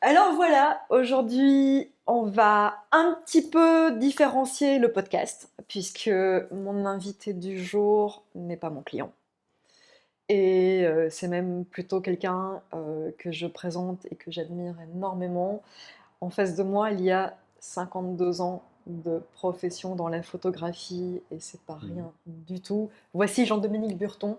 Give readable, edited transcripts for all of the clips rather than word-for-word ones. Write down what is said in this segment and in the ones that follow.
Alors voilà, aujourd'hui, on va un petit peu différencier le podcast, puisque mon invité du jour n'est pas mon client. Et c'est même plutôt quelqu'un que je présente et que j'admire énormément. En face de moi, il y a 52 ans de profession dans la photographie, et c'est pas Mmh. rien du tout. Voici Jean-Dominique Burton.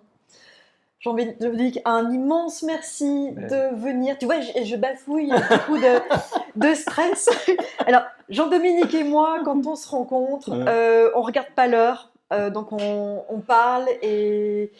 Jean-Dominique, un immense merci Beh, de venir. Tu vois, je bafouille beaucoup de stress. Alors, Jean-Dominique et moi, quand on se rencontre, ouais, on regarde pas l'heure. Donc, on parle et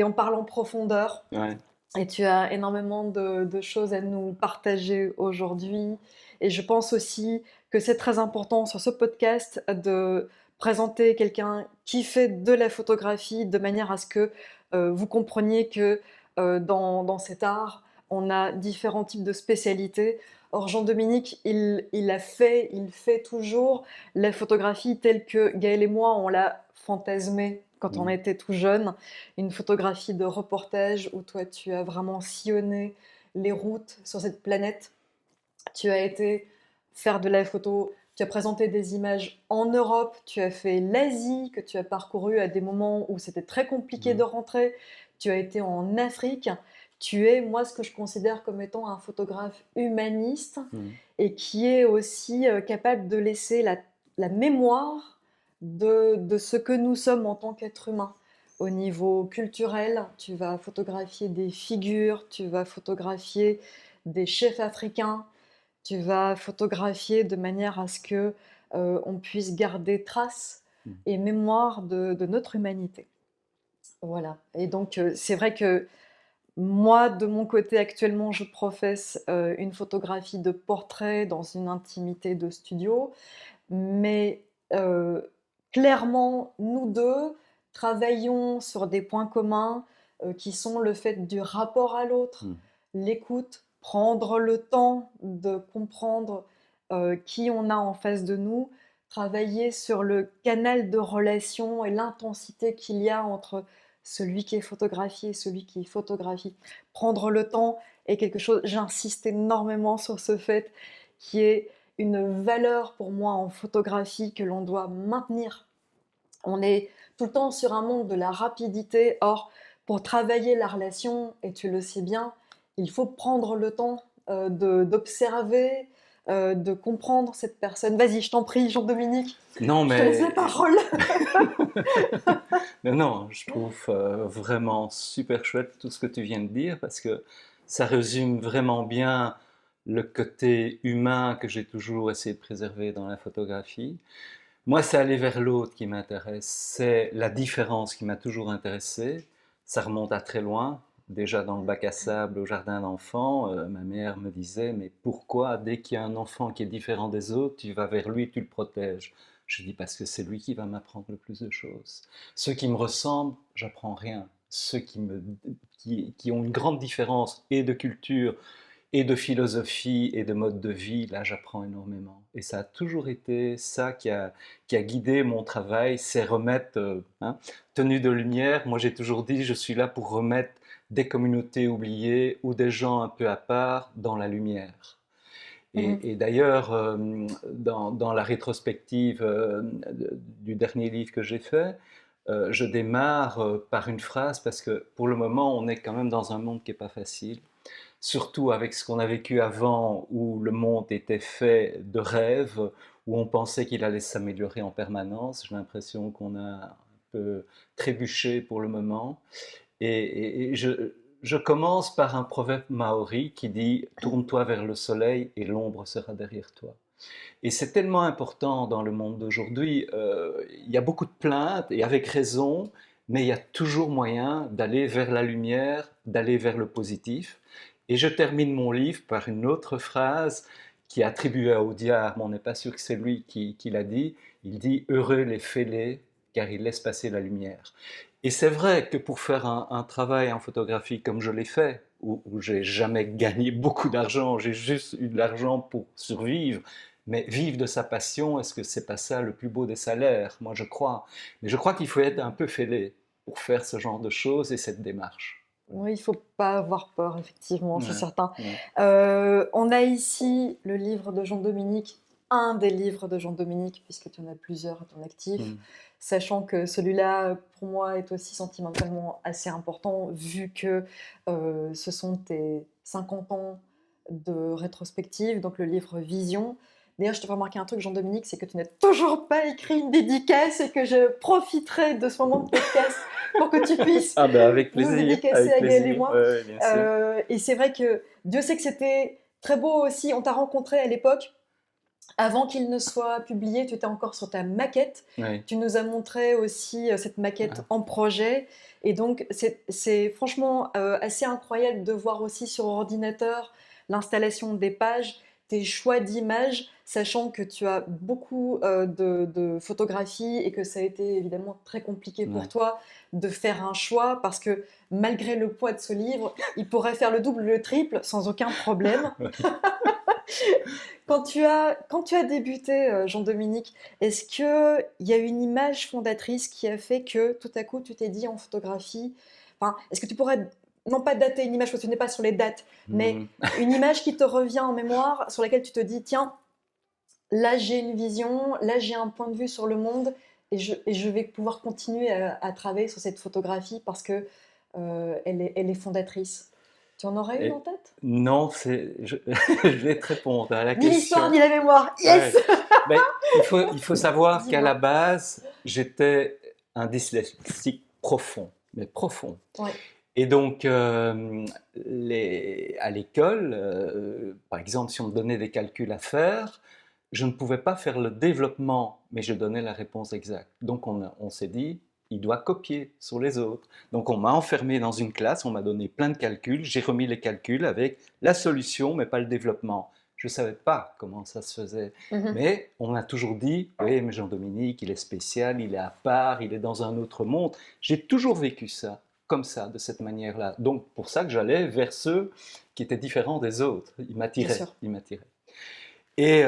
on parle en profondeur. ouais. Et tu as énormément de choses à nous partager aujourd'hui. Et je pense aussi que c'est très important sur ce podcast de présenter quelqu'un qui fait de la photographie de manière à ce que vous compreniez que dans cet art, on a différents types de spécialités. Or, Jean-Dominique, il fait toujours la photographie telle que Gaël et moi, on l'a fantasmée quand on Mmh. était tout jeune, une photographie de reportage où toi tu as vraiment sillonné les routes sur cette planète. Tu as été faire de la photo, tu as présenté des images en Europe, tu as fait l'Asie que tu as parcouru à des moments où c'était très compliqué de Mmh. rentrer, tu as été en Afrique. Tu es, moi, ce que je considère comme étant un photographe humaniste Mmh. et qui est aussi capable de laisser la mémoire de ce que nous sommes en tant qu'être humain. Au niveau culturel, tu vas photographier des figures, tu vas photographier des chefs africains, tu vas photographier de manière à ce que on puisse garder trace Mmh. et mémoire de notre humanité. Voilà. Et donc c'est vrai que moi, de mon côté, actuellement, je professe une photographie de portrait dans une intimité de studio, mais clairement, nous deux travaillons sur des points communs qui sont le fait du rapport à l'autre, Mmh. l'écoute, prendre le temps de comprendre qui on a en face de nous, travailler sur le canal de relation et l'intensité qu'il y a entre celui qui est photographié et celui qui photographie. Prendre le temps est quelque chose, j'insiste énormément sur ce fait, qui est une valeur pour moi en photographie que l'on doit maintenir. On est tout le temps sur un monde de la rapidité. Or, pour travailler la relation, et tu le sais bien, il faut prendre le temps d'observer, de comprendre cette personne. Vas-y, je t'en prie, Jean-Dominique, Non, je te laisse la mais parole. non, je trouve vraiment super chouette tout ce que tu viens de dire parce que ça résume vraiment bien le côté humain que j'ai toujours essayé de préserver dans la photographie. Moi, c'est aller vers l'autre qui m'intéresse, c'est la différence qui m'a toujours intéressé. Ça remonte à très loin. Déjà dans le bac à sable au jardin d'enfants, ma mère me disait, mais pourquoi dès qu'il y a un enfant qui est différent des autres, tu vas vers lui et tu le protèges? Je dis parce que c'est lui qui va m'apprendre le plus de choses. Ceux qui me ressemblent, j'apprends rien. Ceux qui ont une grande différence et de culture et de philosophie et de mode de vie, là j'apprends énormément. Et ça a toujours été ça qui a guidé mon travail, c'est remettre, tenue de lumière, moi j'ai toujours dit je suis là pour remettre des communautés oubliées ou des gens un peu à part dans la lumière. Mhm. Et d'ailleurs, dans la rétrospective du dernier livre que j'ai fait, je démarre par une phrase parce que pour le moment on est quand même dans un monde qui n'est pas facile, surtout avec ce qu'on a vécu avant où le monde était fait de rêves, où on pensait qu'il allait s'améliorer en permanence. J'ai l'impression qu'on a un peu trébuché pour le moment. Et je commence par un proverbe maori qui dit tourne-toi vers le soleil et l'ombre sera derrière toi. Et c'est tellement important dans le monde d'aujourd'hui. Il y a beaucoup de plaintes, et avec raison, mais il y a toujours moyen d'aller vers la lumière, d'aller vers le positif. Et je termine mon livre par une autre phrase qui est attribuée à Audiard, mais on n'est pas sûr que c'est lui qui l'a dit. Il dit « Heureux les fêlés, car ils laissent passer la lumière ». Et c'est vrai que pour faire un travail en photographie comme je l'ai fait, où j'ai jamais gagné beaucoup d'argent, j'ai juste eu de l'argent pour survivre, mais vivre de sa passion, est-ce que c'est pas ça le plus beau des salaires? Moi, je crois. Mais je crois qu'il faut être un peu fêlé pour faire ce genre de choses et cette démarche. Oui, il faut pas avoir peur, effectivement, c'est Ouais, certain. ouais. On a ici le livre de Jean-Dominique, un des livres de Jean-Dominique, puisque tu en as plusieurs à ton actif, Mm. sachant que celui-là, pour moi, est aussi sentimentalement assez important, vu que ce sont tes 50 ans de rétrospective, donc le livre Vision. D'ailleurs, je te fais remarquer un truc, Jean-Dominique, c'est que tu n'as toujours pas écrit une dédicace et que je profiterai de ce moment de podcast pour que tu puisses Ah ben nous dédicacer avec à Gaël et plaisir, ouais, moi. ouais, bien sûr. Et c'est vrai que Dieu sait que c'était très beau aussi. On t'a rencontré à l'époque, avant qu'il ne soit publié, tu étais encore sur ta maquette. Ouais. Tu nous as montré aussi cette maquette Ah, en projet. Et donc, c'est franchement assez incroyable de voir aussi sur ordinateur l'installation des pages, tes choix d'images, sachant que tu as beaucoup de photographies et que ça a été évidemment très compliqué pour ouais. toi de faire un choix parce que malgré le poids de ce livre, il pourrait faire le double, le triple sans aucun problème. Quand tu as débuté, Jean-Dominique, est-ce qu'il y a une image fondatrice qui a fait que tout à coup tu t'es dit en photographie, enfin, est-ce que tu pourrais, non pas dater une image parce que tu n'es pas sur les dates, mais Mm. une image qui te revient en mémoire, sur laquelle tu te dis, tiens, là j'ai une vision, là j'ai un point de vue sur le monde et je vais pouvoir continuer à travailler sur cette photographie parce que elle est fondatrice. Tu en aurais une en Et tête? non, je vais te répondre à la Ni l'histoire question. ni la mémoire. Yes. Ouais. Ben, il faut savoir qu'à la Dis-moi. base, j'étais un dyslexique profond, mais profond. Ouais. Et donc, à l'école, par exemple, si on me donnait des calculs à faire, je ne pouvais pas faire le développement, mais je donnais la réponse exacte. Donc, on s'est dit, il doit copier sur les autres. Donc, on m'a enfermé dans une classe, on m'a donné plein de calculs, j'ai remis les calculs avec la solution, mais pas le développement. Je ne savais pas comment ça se faisait. Mhm. Mais on m'a toujours dit, oui, mais Jean-Dominique, il est spécial, il est à part, il est dans un autre monde. J'ai toujours vécu ça comme ça, de cette manière-là. Donc, pour ça que j'allais vers ceux qui étaient différents des autres. Ils Bien m'attiraient, sûr. ils m'attiraient. Et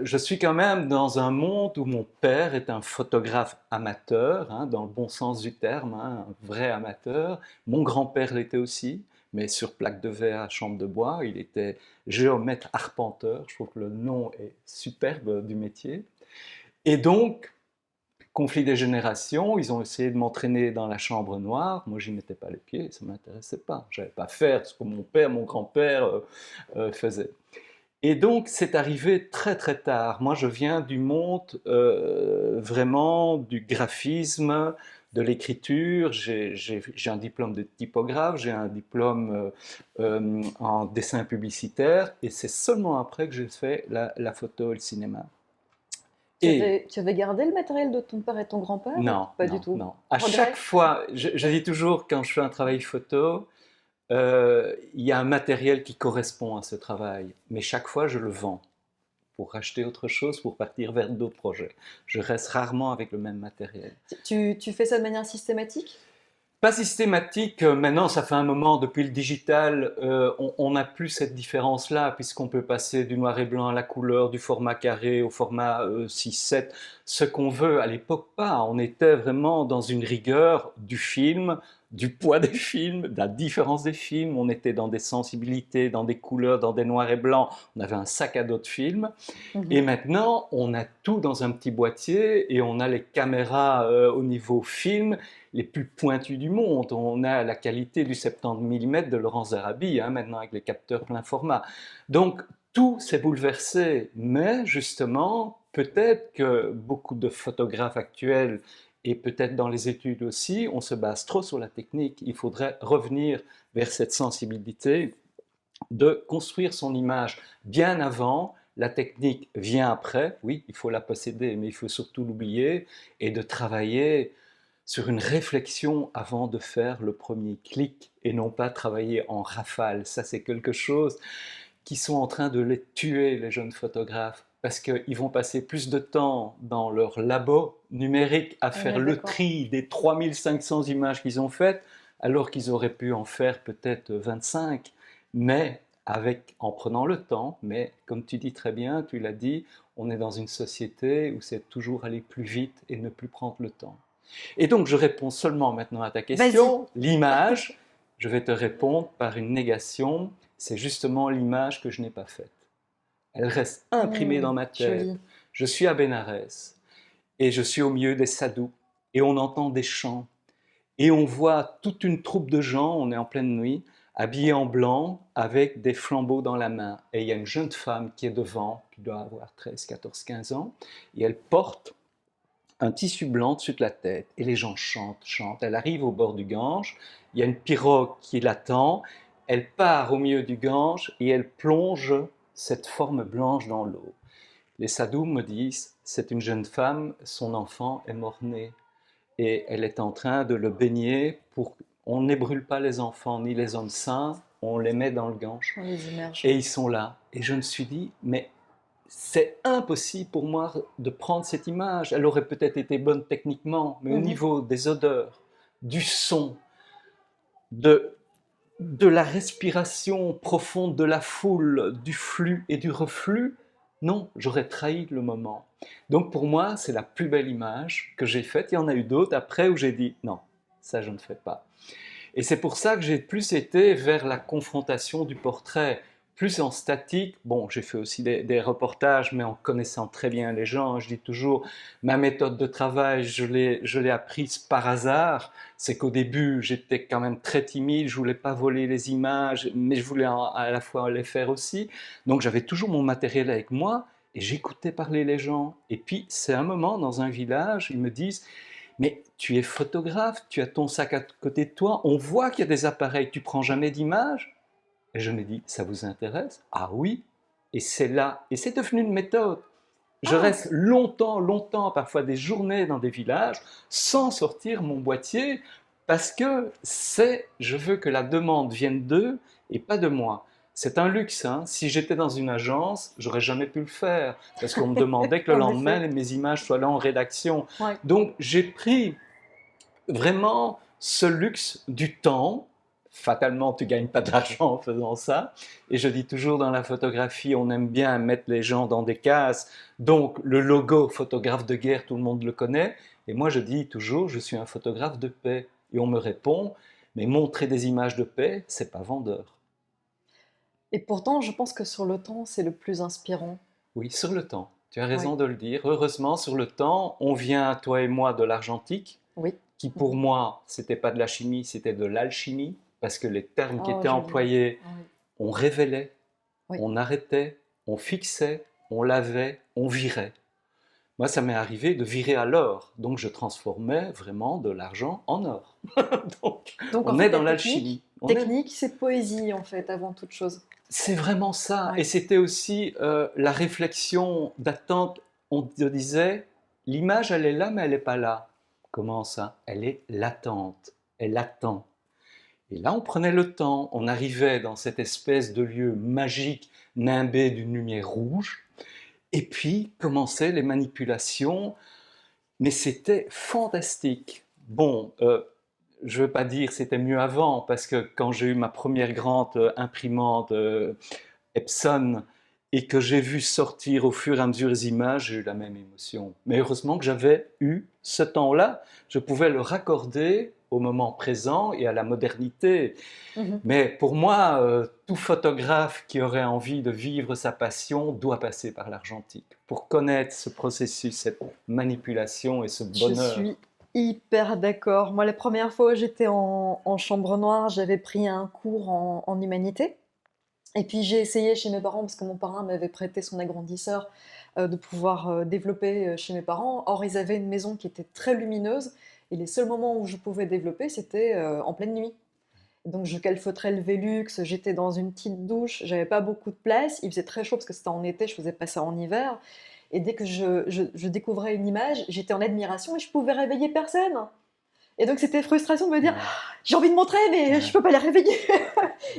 je suis quand même dans un monde où mon père est un photographe amateur, hein, dans le bon sens du terme, hein, un vrai amateur. Mon grand-père l'était aussi, mais sur plaque de verre à chambre de bois. Il était géomètre arpenteur. Je trouve que le nom est superbe du métier. Et donc, conflit des générations, ils ont essayé de m'entraîner dans la chambre noire. Moi, j'y mettais pas les pieds, ça ne m'intéressait pas. Je n'allais pas faire ce que mon père, mon grand-père faisaient. Et donc, c'est arrivé très très tard. Moi, je viens du monde vraiment du graphisme, de l'écriture. J'ai un diplôme de typographe, j'ai un diplôme en dessin publicitaire, et c'est seulement après que j'ai fait la photo et le cinéma. Tu Et avais, tu avais gardé le matériel de ton père et ton grand-père ou non, pas du non, tout? non. À chaque Regret? fois, je dis toujours, quand je fais un travail photo, il y a un matériel qui correspond à ce travail, mais chaque fois, je le vends pour racheter autre chose, pour partir vers d'autres projets. Je reste rarement avec le même matériel. Tu fais ça de manière systématique? Pas systématique, maintenant ça fait un moment, depuis le digital, on n'a plus cette différence-là, puisqu'on peut passer du noir et blanc à la couleur, du format carré au format 6:7, ce qu'on veut. À l'époque, pas. On était vraiment dans une rigueur du film, du poids des films, de la différence des films. On était dans des sensibilités, dans des couleurs, dans des noirs et blancs. On avait un sac à dos de films. Et Mhm. maintenant, on a tout dans un petit boîtier et on a les caméras au niveau film les plus pointues du monde. On a la qualité du 70 mm de Laurence Darabi, hein, maintenant avec les capteurs plein format. Donc, tout s'est bouleversé. Mais justement, peut-être que beaucoup de photographes actuels, et peut-être dans les études aussi, on se base trop sur la technique. Il faudrait revenir vers cette sensibilité de construire son image bien avant. La technique vient après, oui, il faut la posséder, mais il faut surtout l'oublier et de travailler sur une réflexion avant de faire le premier clic et non pas travailler en rafale. Ça, c'est quelque chose qui sont en train de les tuer, les jeunes photographes, parce qu'ils vont passer plus de temps dans leur labo numérique à On faire est le d'accord. tri des 3500 images qu'ils ont faites, alors qu'ils auraient pu en faire peut-être 25, mais en prenant le temps. Mais comme tu dis très bien, tu l'as dit, on est dans une société où c'est toujours aller plus vite et ne plus prendre le temps. Et donc, je réponds seulement maintenant à ta Vas-y. question. L'image, je vais te répondre par une négation, c'est justement l'image que je n'ai pas faite. Elle reste imprimée dans ma tête. Joli. Je suis à Bénarès et je suis au milieu des sadhus et on entend des chants et on voit toute une troupe de gens, on est en pleine nuit, habillés en blanc avec des flambeaux dans la main. Et il y a une jeune femme qui est devant, qui doit avoir 13, 14, 15 ans, et elle porte un tissu blanc dessus de la tête. Et les gens chantent, chantent. Elle arrive au bord du Gange, il y a une pirogue qui l'attend, elle part au milieu du Gange et elle plonge cette forme blanche dans l'eau. Les sadhus me disent, c'est une jeune femme, son enfant est mort-né. Et elle est en train de le baigner pour... On n'ébrûle pas les enfants ni les hommes saints, on les met dans le Gange. On les immerge. Et ils sont là. Et je me suis dit, mais c'est impossible pour moi de prendre cette image. Elle aurait peut-être été bonne techniquement, mais au niveau des odeurs, du son, de, de la respiration profonde de la foule, du flux et du reflux, non, j'aurais trahi le moment. Donc pour moi, c'est la plus belle image que j'ai faite. Il y en a eu d'autres après où j'ai dit non, ça je ne fais pas. Et c'est pour ça que j'ai plus été vers la confrontation du portrait, plus en statique. Bon, j'ai fait aussi des reportages, mais en connaissant très bien les gens. Je dis toujours, ma méthode de travail, je l'ai apprise par hasard. C'est qu'au début, j'étais quand même très timide, je voulais pas voler les images, mais je voulais à la fois les faire aussi. Donc j'avais toujours mon matériel avec moi et j'écoutais parler les gens. Et puis, c'est un moment, dans un village, ils me disent, mais tu es photographe, tu as ton sac à côté de toi, on voit qu'il y a des appareils, tu prends jamais d'images? Et je me dis, ça vous intéresse? Ah oui. Et c'est là, et c'est devenu une méthode. Je reste longtemps, longtemps, parfois des journées dans des villages, sans sortir mon boîtier, parce que je veux que la demande vienne d'eux et pas de moi. C'est un luxe, hein. Si j'étais dans une agence, j'aurais jamais pu le faire, parce qu'on me demandait que le En lendemain, effet. mes images soient là en rédaction. Ouais. Donc j'ai pris vraiment ce luxe du temps. Fatalement, tu ne gagnes pas d'argent en faisant ça. Et je dis toujours dans la photographie, on aime bien mettre les gens dans des cases. Donc, le logo photographe de guerre, tout le monde le connaît. Et moi, je dis toujours, je suis un photographe de paix. Et on me répond, mais montrer des images de paix, c'est pas vendeur. Et pourtant, je pense que sur le temps, c'est le plus inspirant. Oui, sur le temps. Tu as Oui. raison de le dire. Heureusement, sur le temps, on vient, toi et moi, de l'argentique, Oui. qui pour moi, c'était pas de la chimie, c'était de l'alchimie, parce que les termes qui Oh, étaient joli. employés, Oui. on révélait, Oui. on arrêtait, on fixait, on lavait, on virait. Moi, ça m'est arrivé de virer à l'or, donc je transformais vraiment de l'argent en or. Donc, Donc en on fait, est la dans l'alchimie. technique, c'est poésie en fait, avant toute chose. C'est vraiment ça. Ouais. Et c'était aussi la réflexion d'attente. On te disait, l'image, elle est là, mais elle n'est pas là. Comment ça? Elle est latente. Elle attend. Et là, on prenait le temps. On arrivait dans cette espèce de lieu magique, nimbé d'une lumière rouge. Et puis, commençaient les manipulations. Mais c'était fantastique. Bon, je ne veux pas dire c'était mieux avant, parce que quand j'ai eu ma première grande imprimante Epson et que j'ai vu sortir au fur et à mesure les images, j'ai eu la même émotion. Mais heureusement que j'avais eu ce temps-là, je pouvais le raccorder au moment présent et à la modernité. Mais pour moi, tout photographe qui aurait envie de vivre sa passion doit passer par l'argentique pour connaître ce processus, cette manipulation et ce Je bonheur. suis hyper d'accord. Moi, la première fois où j'étais en chambre noire, j'avais pris un cours en humanité. Et puis j'ai essayé chez mes parents, parce que mon parrain m'avait prêté son agrandisseur, de pouvoir développer chez mes parents. Or, ils avaient une maison qui était très lumineuse, et les seuls moments où je pouvais développer, c'était en pleine nuit. Donc je calfeutrais le Velux, j'étais dans une petite douche, j'avais pas beaucoup de place, il faisait très chaud parce que c'était en été, je faisais pas ça en hiver. Et dès que je découvrais une image, j'étais en admiration et je pouvais réveiller personne. Et donc c'était frustration de me dire, j'ai envie de montrer, mais je peux pas les réveiller.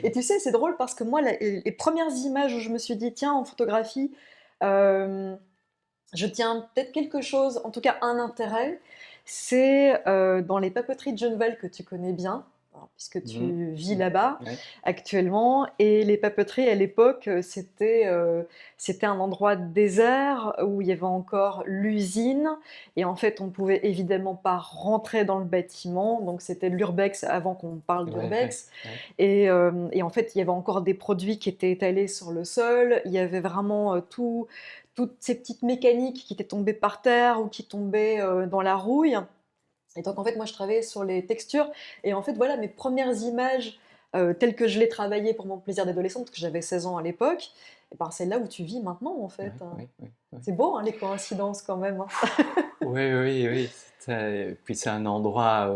Et tu sais, c'est drôle parce que moi, les premières images où je me suis dit, tiens, en photographie, euh, je tiens peut-être quelque chose, en tout cas un intérêt, c'est dans les papeteries de Genneval que tu connais bien. hein, puisque Mhm. tu vis là-bas Ouais. actuellement. Et les papeteries à l'époque, c'était un endroit désert où il y avait encore l'usine. Et en fait, on pouvait évidemment pas rentrer dans le bâtiment. Donc c'était de l'urbex avant qu'on parle Ouais, ouais, d'urbex. ouais. Et en fait, il y avait encore des produits qui étaient étalés sur le sol. Il y avait vraiment toutes ces petites mécaniques qui étaient tombées par terre ou qui tombaient dans la rouille. Et donc en fait, moi je travaillais sur les textures. Et en fait, voilà, mes premières images telles que je les travaillais pour mon plaisir d'adolescente, parce que j'avais 16 ans à l'époque, et ben, c'est là où tu vis maintenant en Ouais, fait, hein. ouais, ouais, ouais. C'est beau, hein, les coïncidences quand même, hein. Oui, oui, oui. Puis c'est un endroit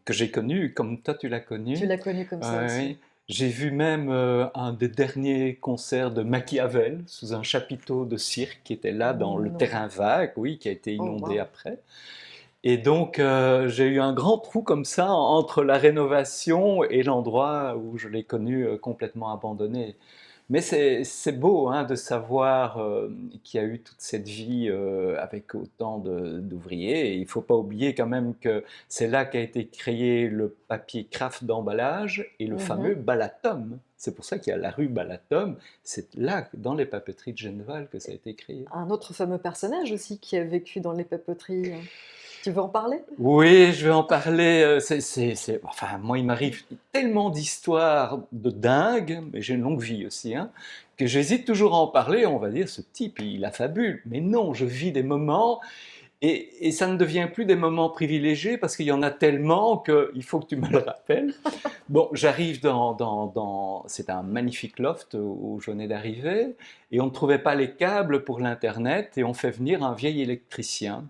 que j'ai connu, comme toi tu l'as Tu connu. l'as connu comme ça aussi. Oui. J'ai vu même un des derniers concerts de Machiavel sous un chapiteau de cirque qui était là dans le Non. terrain vague, oui, qui a été Oh inondé waouh. après. Et donc j'ai eu un grand trou comme ça entre la rénovation et l'endroit où je l'ai connu complètement abandonné. Mais c'est beau hein, de savoir qu'il y a eu toute cette vie avec autant d'ouvriers. Et il ne faut pas oublier quand même que c'est là qu'a été créé le papier craft d'emballage et le fameux Mhm. Balatom. C'est pour ça qu'il y a la rue Balatom. C'est là, dans les papeteries de Genneval, que ça a été créé. Un autre fameux personnage aussi qui a vécu dans les papeteries. Tu veux en parler? Oui, je vais en parler. Enfin, moi, il m'arrive tellement d'histoires de dingue, mais j'ai une longue vie aussi, hein, que j'hésite toujours à en parler. On va dire, ce type, il affabule. Mais non, je vis des moments et ça ne devient plus des moments privilégiés parce qu'il y en a tellement qu'il faut que tu me le rappelles. Bon, j'arrive c'est un magnifique loft où je venais d'arriver et on ne trouvait pas les câbles pour l'Internet et on fait venir un vieil électricien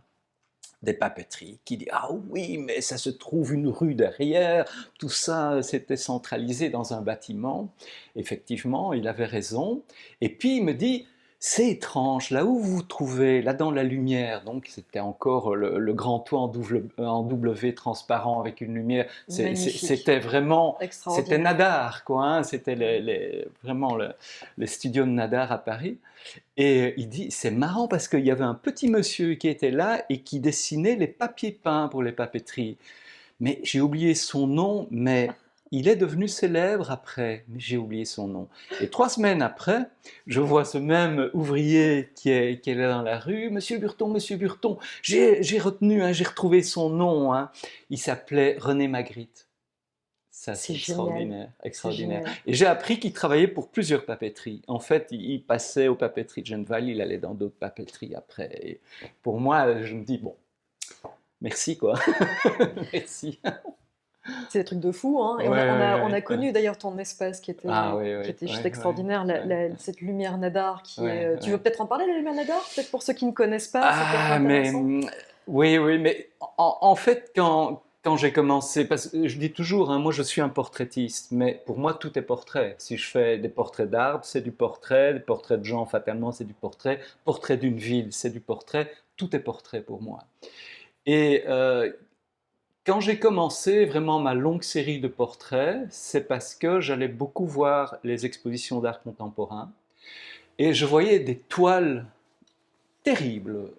des papeteries, qui dit ah oui, mais ça se trouve une rue derrière, tout ça c'était centralisé dans un bâtiment. Effectivement, il avait raison. Et puis il me dit c'est étrange, là où vous vous trouvez, là dans la lumière, donc c'était encore le grand toit en W transparent avec une lumière, Magnifique, c'était vraiment, c'était extraordinaire. Nadar, quoi, hein, c'était Ouais. vraiment les studios de Nadar à Paris. Et il dit, c'est marrant parce qu'il y avait un petit monsieur qui était là et qui dessinait les papiers peints pour les papeteries. Mais j'ai oublié son nom, mais il est devenu célèbre après, mais j'ai oublié son nom. Et 3 semaines après, je vois ce même ouvrier qui est là dans la rue, Monsieur Burton, j'ai retenu, hein, j'ai retrouvé son nom, hein. Il s'appelait René Magritte. Ça, c'est C'est génial, extraordinaire, c'est extraordinaire. génial. Et j'ai appris qu'il travaillait pour plusieurs papeteries. En fait, il passait aux papeteries de Genneval, il allait dans d'autres papeteries après. Et pour moi, je me dis, bon, merci quoi. Merci. C'est des trucs de fou, hein. Ouais, Et on a ouais, ouais, ouais. connu d'ailleurs ton espace Ah qui oui, qui oui, était juste ouais, ouais, extraordinaire, ouais, cette lumière nadar qui ouais, est. Tu veux ouais. peut-être en parler, la lumière nadar? Peut-être pour ceux qui ne connaissent pas, ça peut être Ah, mais intéressant. oui, oui, mais en fait, quand j'ai commencé, parce que je dis toujours, hein, moi je suis un portraitiste, mais pour moi tout est portrait. Si je fais des portraits d'arbres, c'est du portrait, des portraits de gens, fatalement, c'est du portrait, portrait d'une ville, c'est du portrait, tout est portrait pour moi. Et quand j'ai commencé vraiment ma longue série de portraits, c'est parce que j'allais beaucoup voir les expositions d'art contemporain et je voyais des toiles terrible,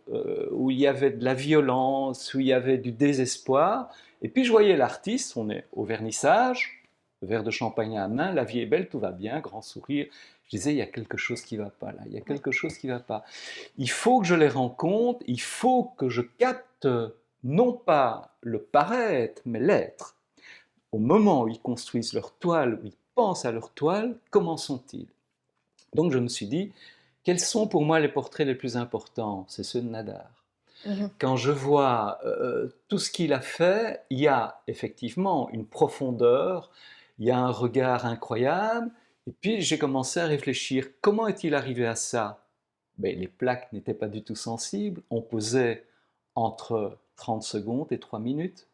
où il y avait de la violence, où il y avait du désespoir. Et puis je voyais l'artiste, on est au vernissage, verre de champagne à la main, la vie est belle, tout va bien, grand sourire. Je disais, il y a quelque chose qui ne va pas là, il y a Ouais. quelque chose qui ne va pas. Il faut que je les rencontre, il faut que je capte non pas le paraître, mais l'être. Au moment où ils construisent leur toile, où ils pensent à leur toile, comment sont-ils? Donc je me suis dit, quels sont pour moi les portraits les plus importants? C'est ceux de Nadar. Mhm. Quand je vois tout ce qu'il a fait, il y a effectivement une profondeur, il y a un regard incroyable, et puis j'ai commencé à réfléchir, comment est-il arrivé à ça? Ben, les plaques n'étaient pas du tout sensibles, on posait entre 30 secondes et 3 minutes,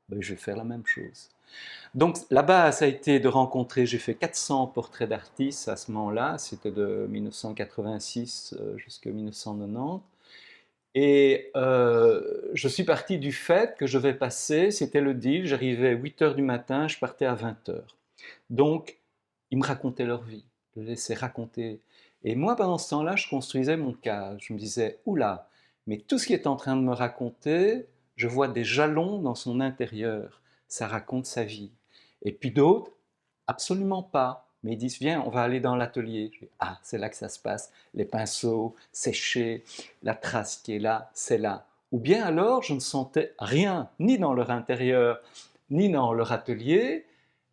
ben, je vais faire la même chose. Donc là-bas, ça a été de rencontrer, j'ai fait 400 portraits d'artistes à ce moment-là, c'était de 1986 jusqu'à 1990. Et je suis parti du fait que je vais passer, c'était le deal, j'arrivais à 8 heures du matin, je partais à 20 heures. Donc, ils me racontaient leur vie, je les laissais raconter. Et moi, pendant ce temps-là, je construisais mon cas. Je me disais, oula, mais tout ce qui est en train de me raconter, je vois des jalons dans son intérieur. Ça raconte sa vie. Et puis d'autres, absolument pas. Mais ils disent, viens, on va aller dans l'atelier. Je dis, ah, c'est là que ça se passe. Les pinceaux, séchés, la trace qui est là, c'est là. Ou bien alors, je ne sentais rien, ni dans leur intérieur, ni dans leur atelier,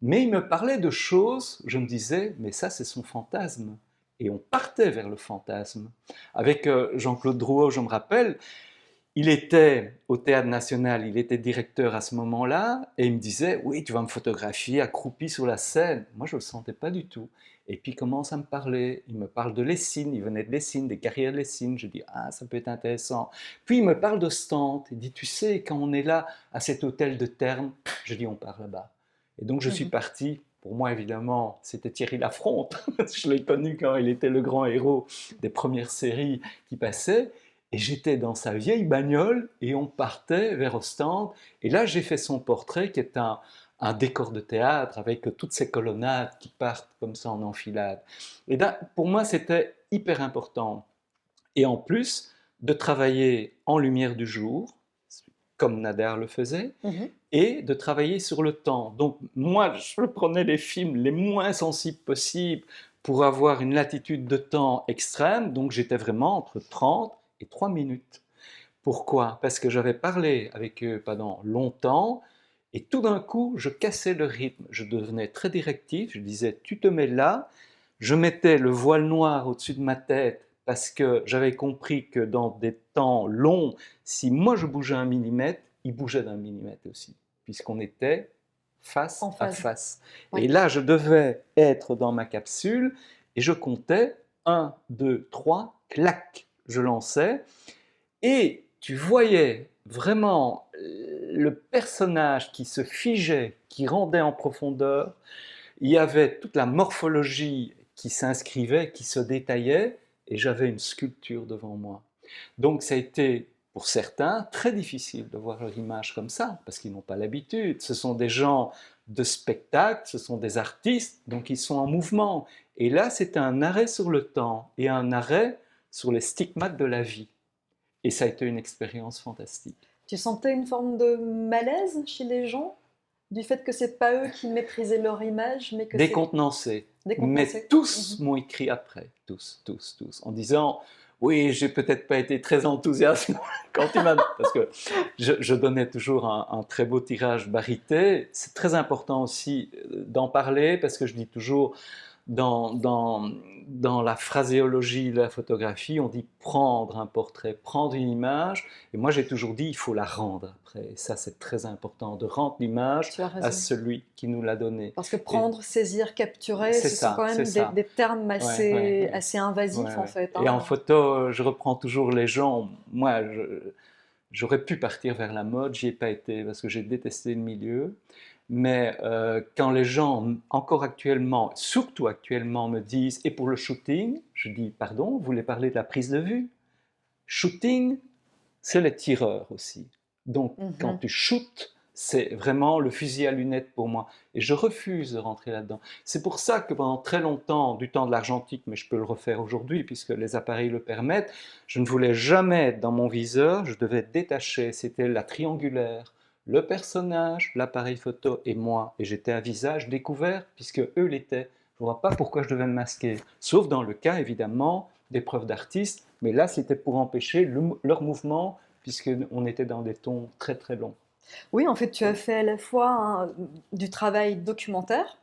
mais ils me parlaient de choses, je me disais, mais ça, c'est son fantasme. Et on partait vers le fantasme. Avec Jean-Claude Drouot, je me rappelle, il était au Théâtre National, il était directeur à ce moment-là, et il me disait, oui, tu vas me photographier accroupi sur la scène. Moi, je ne le sentais pas du tout. Et puis, il commence à me parler. Il me parle de Lessines, il venait de Lessines, des carrières de Lessines. Je dis, ah, ça peut être intéressant. Puis, il me parle d'Ostende. Il dit, tu sais, quand on est là, à cet hôtel de Terme, je dis, on part là-bas. Et donc, je suis Mhm. parti. Pour moi, évidemment, c'était Thierry Lafronte. Je l'ai connu quand il était le grand héros des premières séries qui passaient. Et j'étais dans sa vieille bagnole et on partait vers Ostende. Et là, j'ai fait son portrait qui est un décor de théâtre avec toutes ces colonnades qui partent comme ça en enfilade. Et là, pour moi, c'était hyper important. Et en plus, de travailler en lumière du jour, comme Nadar le faisait, Mhm. et de travailler sur le temps. Donc moi, je prenais les films les moins sensibles possibles pour avoir une latitude de temps extrême, donc j'étais vraiment entre 30 et 3 minutes. Pourquoi? Parce que j'avais parlé avec eux pendant longtemps, et tout d'un coup, je cassais le rythme, je devenais très directif, je disais, tu te mets là, je mettais le voile noir au-dessus de ma tête, parce que j'avais compris que dans des temps longs, si moi je bougeais un millimètre, il bougeait d'un millimètre aussi, puisqu'on était face En à phase. face. Oui. Et là, je devais être dans ma capsule, et je comptais 1, 2, 3, clac, je lançais, et tu voyais vraiment le personnage qui se figeait, qui rendait en profondeur. Il y avait toute la morphologie qui s'inscrivait, qui se détaillait, et j'avais une sculpture devant moi. Donc ça a été, pour certains, très difficile de voir leur image comme ça, parce qu'ils n'ont pas l'habitude. Ce sont des gens de spectacle, ce sont des artistes, donc ils sont en mouvement. Et là, c'était un arrêt sur le temps et un arrêt sur les stigmates de la vie. Et ça a été une expérience fantastique. Tu sentais une forme de malaise chez les gens du fait que c'est pas eux qui maîtrisaient leur image, mais que c'est Décontenancé. Mais décontenancé. tous Mhm. m'ont écrit après, tous, en disant oui, j'ai peut-être pas été très enthousiaste quand il m'a. Parce que je donnais toujours un très beau tirage barité. C'est très important aussi d'en parler parce que je dis toujours dans, dans, dans la phraséologie de la photographie, on dit prendre un portrait, prendre une image. Et moi, j'ai toujours dit il faut la rendre après. Et ça, c'est très important de rendre l'image Tu as à raison. celui qui nous l'a donnée. Parce que Et prendre, saisir, capturer, c'est ce sont ça, quand c'est même ça. des termes Ouais, ouais, assez, ouais. assez Ouais, invasifs en ouais. fait, Et en hein. photo, je reprends toujours les gens. Moi, j'aurais pu partir vers la mode, j'y ai pas été parce que j'ai détesté le milieu. Mais quand les gens, encore actuellement, surtout actuellement, me disent et pour le shooting, je dis pardon, vous voulez parler de la prise de vue? Shooting, c'est les tireurs aussi. Donc, quand Mhm. tu shootes, c'est vraiment le fusil à lunettes pour moi. Et je refuse de rentrer là-dedans. C'est pour ça que pendant très longtemps, du temps de l'argentique, mais je peux le refaire aujourd'hui puisque les appareils le permettent, je ne voulais jamais être dans mon viseur, je devais détacher. C'était la triangulaire, le personnage, l'appareil photo et moi. Et j'étais à visage découvert puisque eux l'étaient. Je ne vois pas pourquoi je devais me masquer. Sauf dans le cas, évidemment, d'épreuves d'artistes. Mais là, c'était pour empêcher leur mouvement puisqu'on était dans des tons très très longs. Oui, en fait, tu as fait à la fois du travail documentaire,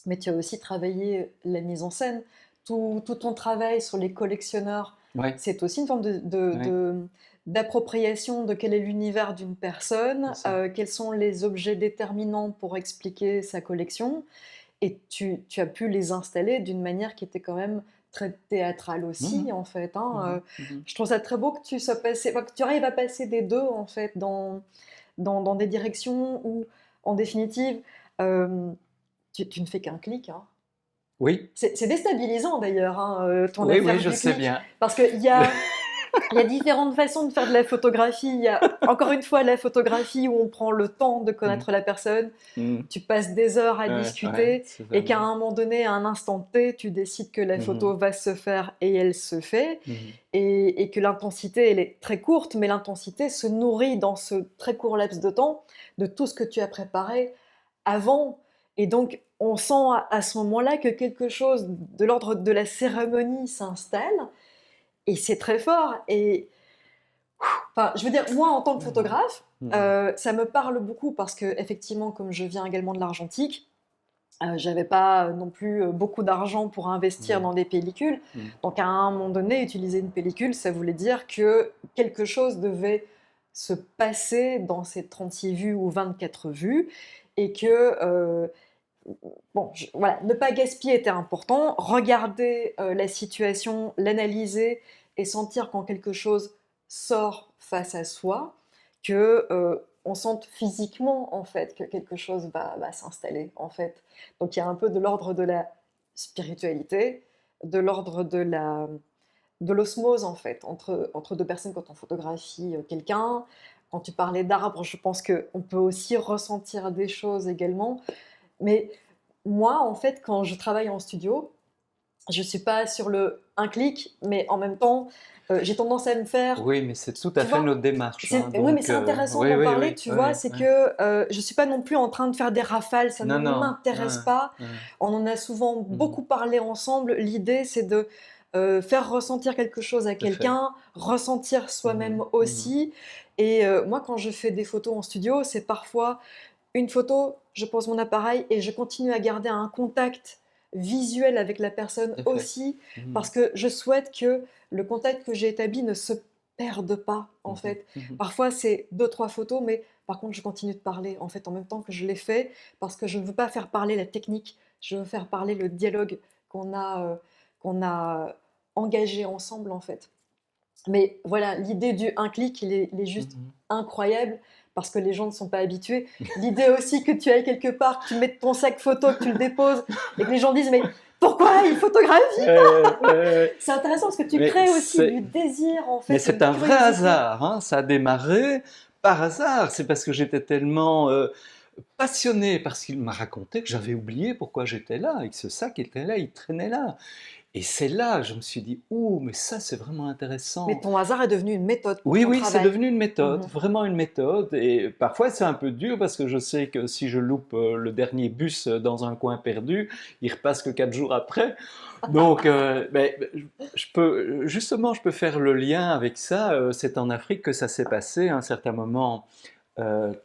mais tu as aussi travaillé la mise en scène. Tout ton travail sur les collectionneurs, Oui, c'est aussi une forme oui, d'appropriation de quel est l'univers d'une c'est personne, ça. quels sont les objets déterminants pour expliquer sa collection, et tu as pu les installer d'une manière qui était quand même très théâtrale aussi, Mhm, en fait, hein. mhm, mhm. Je trouve ça très beau que tu sois passé, enfin, que tu arrives à passer des deux, en fait, dans des directions où, en définitive, euh, tu ne fais qu'un clic, hein. Oui, C'est déstabilisant d'ailleurs, hein, ton oui, oui, affaire je du sais clic, bien. parce qu'il y a différentes façons de faire de la photographie. Il y a encore une fois la photographie où on prend le temps de Mhm, connaître la personne, mhm. tu passes des heures à Ouais, ouais, discuter, c'est et qu'à vraiment. un moment donné, à un instant T, tu décides que la Mhm, photo va se faire et elle se fait, mhm, et que l'intensité, elle est très courte, mais l'intensité se nourrit dans ce très court laps de temps de tout ce que tu as préparé avant. Et donc, on sent à ce moment-là que quelque chose de l'ordre de la cérémonie s'installe, et c'est très fort. Et enfin, je veux dire, moi, en tant que Mhm. photographe, Mhm. ça me parle beaucoup parce que, effectivement, comme je viens également de l'argentique, j'avais pas non plus beaucoup d'argent pour investir Mhm. dans des pellicules. Mhm. Donc, à un moment donné, utiliser une pellicule, ça voulait dire que quelque chose devait se passer dans ces 36 vues ou 24 vues, et que bon, voilà, ne pas gaspiller était important. Regarder la situation, l'analyser et sentir quand quelque chose sort face à soi, que on sente physiquement en fait que quelque chose va s'installer en fait. Donc il y a un peu de l'ordre de la spiritualité, de l'ordre de l'osmose en fait entre deux personnes quand on photographie quelqu'un. Quand tu parlais d'arbres, je pense qu'on peut aussi ressentir des choses également. Mais moi, en fait, quand je travaille en studio, je suis pas sur le un clic, mais en même temps, j'ai tendance à me faire, Oui, mais c'est tout à tu fait vois? notre démarche, hein, Oui, mais donc c'est intéressant oui, d'en oui, parler, oui, tu vois? oui, C'est oui. que, je suis pas non plus en train de faire des rafales, ça ne Non, non, m'intéresse pas. On en a souvent mhm, beaucoup parlé ensemble. L'idée, c'est de, faire ressentir quelque chose à tout à fait. quelqu'un, ressentir Mhm, soi-même mhm, aussi. Et moi, quand je fais des photos en studio, c'est parfois une photo, je pose mon appareil et je continue à garder un contact visuel avec la personne tout à fait. aussi, Mhm, parce que je souhaite que le contact que j'ai établi ne se perde pas, en mhm, fait. mhm. Parfois, c'est deux, trois photos, mais par contre, je continue de parler, en fait, en même temps que je l'ai fait, parce que je ne veux pas faire parler la technique, je veux faire parler le dialogue qu'on a engagé ensemble, en fait. Mais voilà, l'idée du un clic, il est juste Mhm. incroyable parce que les gens ne sont pas habitués. L'idée aussi que tu ailles quelque part, que tu mettes ton sac photo, que tu le déposes et que les gens disent mais pourquoi il photographie? Euh, C'est intéressant parce que tu mais crées aussi c'est du désir en mais fait et c'est une un vrai curiosité. hasard, hein. Ça a démarré par hasard. C'est parce que j'étais tellement passionné par ce qu'il m'a raconté que j'avais oublié pourquoi j'étais là et que ce sac était là, il traînait là. Et c'est là que je me suis dit, ouh, mais ça c'est vraiment Mais intéressant. ton hasard est devenu une méthode pour Oui, ton oui, c'est travail. devenu une méthode, Mhm. vraiment une méthode. Et parfois, c'est un peu dur parce que je sais que si je loupe le dernier bus dans un coin perdu, il repasse que 4 jours après. Donc, mais je peux, justement, je peux faire le lien avec ça. C'est en Afrique que ça s'est passé à un certain moment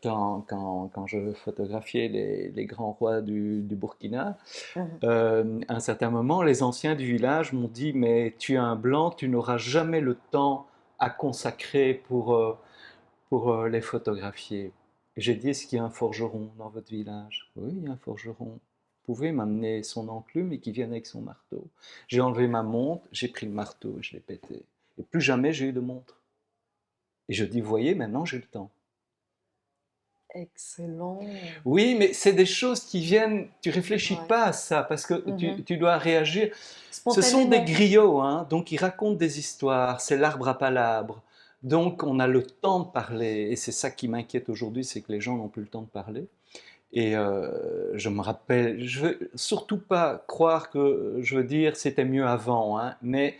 quand je photographiais les grands rois du Burkina. Mhm. À un certain moment, les anciens du village m'ont dit, mais tu es un blanc, tu n'auras jamais le temps à consacrer pour les photographier. J'ai dit, est-ce qu'il y a un forgeron dans votre village? Oui, il y a un forgeron. Vous pouvez m'amener son enclume et qu'il vienne avec son marteau. J'ai enlevé ma montre, j'ai pris le marteau et je l'ai pété. Et plus jamais j'ai eu de montre. Et je dis, vous voyez, maintenant j'ai le temps. Excellent. Oui, mais c'est des choses qui viennent, tu réfléchis Ouais. pas à ça parce que tu, Mhm. tu dois réagir. Ce sont des Spontanément. griots, hein, donc ils racontent des histoires, c'est l'arbre à palabres. Donc on a le temps de parler, et c'est ça qui m'inquiète aujourd'hui, c'est que les gens n'ont plus le temps de parler. Et je me rappelle, je veux surtout pas croire que, je veux dire, c'était mieux avant, hein, mais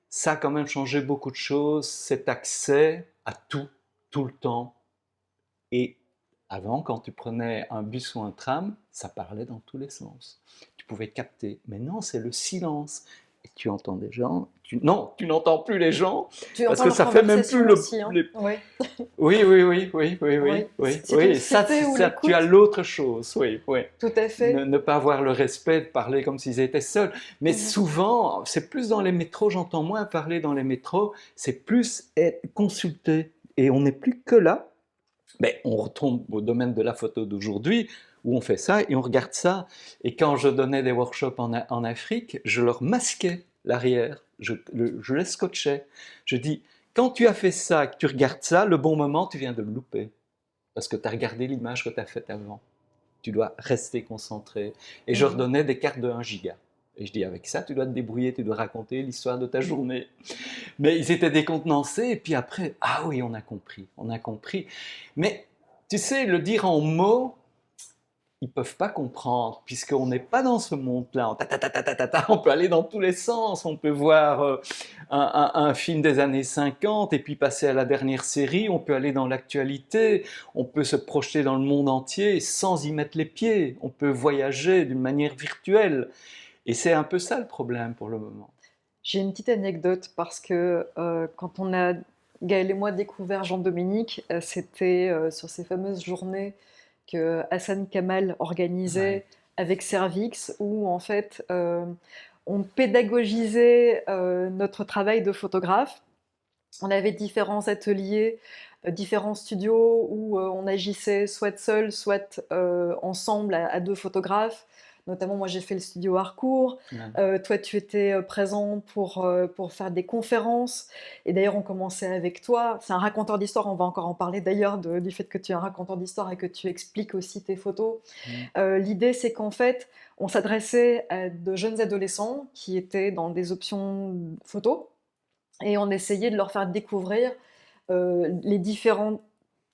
ça a quand même changé beaucoup de choses, cet accès à tout, tout le temps, et avant, quand tu prenais un bus ou un tram, ça parlait dans tous les sens. Tu pouvais capter. Mais non, c'est le silence. Et tu entends des gens. Non, tu n'entends plus les gens Tu parce entends que leur ça fait même plus conversation aussi, hein. Ouais. Oui, oui, oui, oui, oui, Oui, oui, oui, c'est une oui. Ça, société où tu as l'écoute, l'autre chose. Oui, oui. tout à fait. Ne pas avoir le respect de parler comme s'ils étaient seuls. Mais Mhm. souvent, c'est plus dans les métros, j'entends moins parler dans les métros, c'est plus être consulté. Et on n'est plus que là. Mais on retombe au domaine de la photo d'aujourd'hui, où on fait ça et on regarde ça. Et quand je donnais des workshops en Afrique, je leur masquais l'arrière, je les scotchais. Je dis, quand tu as fait ça, que tu regardes ça, le bon moment, tu viens de le louper. Parce que tu as regardé l'image que tu as faite avant. Tu dois rester concentré. Et je leur Mhm. donnais des cartes de 1 giga. Et je dis, avec ça, tu dois te débrouiller, tu dois raconter l'histoire de ta journée. Mais ils étaient décontenancés, et puis après, ah oui, on a compris, on a compris. Mais tu sais, le dire en mots, ils peuvent pas comprendre, puisqu'on n'est pas dans ce monde-là. On peut aller dans tous les sens. On peut voir un film des années 50 et puis passer à la dernière série. On peut aller dans l'actualité. On peut se projeter dans le monde entier sans y mettre les pieds. On peut voyager d'une manière virtuelle. Et c'est un peu ça le problème pour le moment. J'ai une petite anecdote parce que quand on a, Gaël et moi, découvert Jean-Dominique, c'était sur ces fameuses journées que Hassan Kamal Ouais. organisait avec Servix, où en fait on pédagogisait notre travail de photographe. On avait différents ateliers, différents studios où on agissait soit seul, soit ensemble à deux photographes. Notamment, moi, j'ai fait le studio Harcourt. Ouais. Toi, tu étais présent pour faire des conférences. Et d'ailleurs, on commençait avec toi. C'est un raconteur d'histoire. On va encore en parler d'ailleurs du fait que tu es un raconteur d'histoire et que tu expliques aussi tes photos. Mm. L'idée, c'est qu'en fait, on s'adressait à de jeunes adolescents qui étaient dans des options photos et on essayait de leur faire découvrir les différents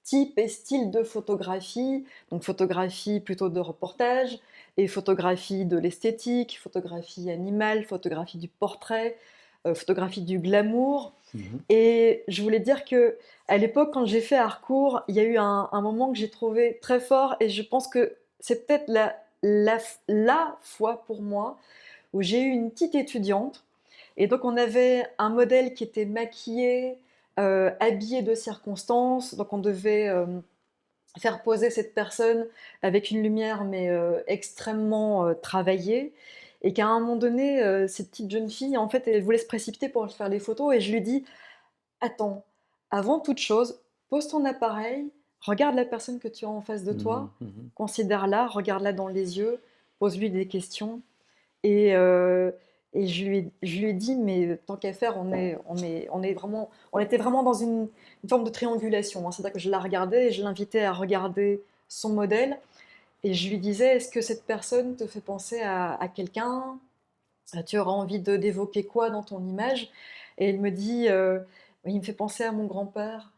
types et styles de photographie, donc photographie plutôt de reportage, et photographie de l'esthétique, photographie animale, photographie du portrait, photographie du glamour. Mhm. Et je voulais dire que à l'époque, quand j'ai fait Harcourt, il y a eu un moment que j'ai trouvé très fort, et je pense que c'est peut-être la fois pour moi où j'ai eu une petite étudiante et donc on avait un modèle qui était maquillé, habillé de circonstances, donc on devait faire poser cette personne avec une lumière mais extrêmement travaillée, et qu'à un moment donné, cette petite jeune fille, en fait, elle voulait se précipiter pour faire les photos, et je lui dis: «Attends, avant toute chose, pose ton appareil, regarde la personne que tu as en face de toi, Mhm. Mhm. considère-la, regarde-la dans les yeux, pose-lui des questions.» Et je lui ai dit: «Mais tant qu'à faire, on était vraiment dans une forme de triangulation, hein.» C'est-à-dire que je la regardais et je l'invitais à regarder son modèle, et je lui disais: «Est-ce que cette personne te fait penser à quelqu'un? Tu auras envie d'évoquer quoi dans ton image?» Et elle me dit: «Il me fait penser à mon grand-père.»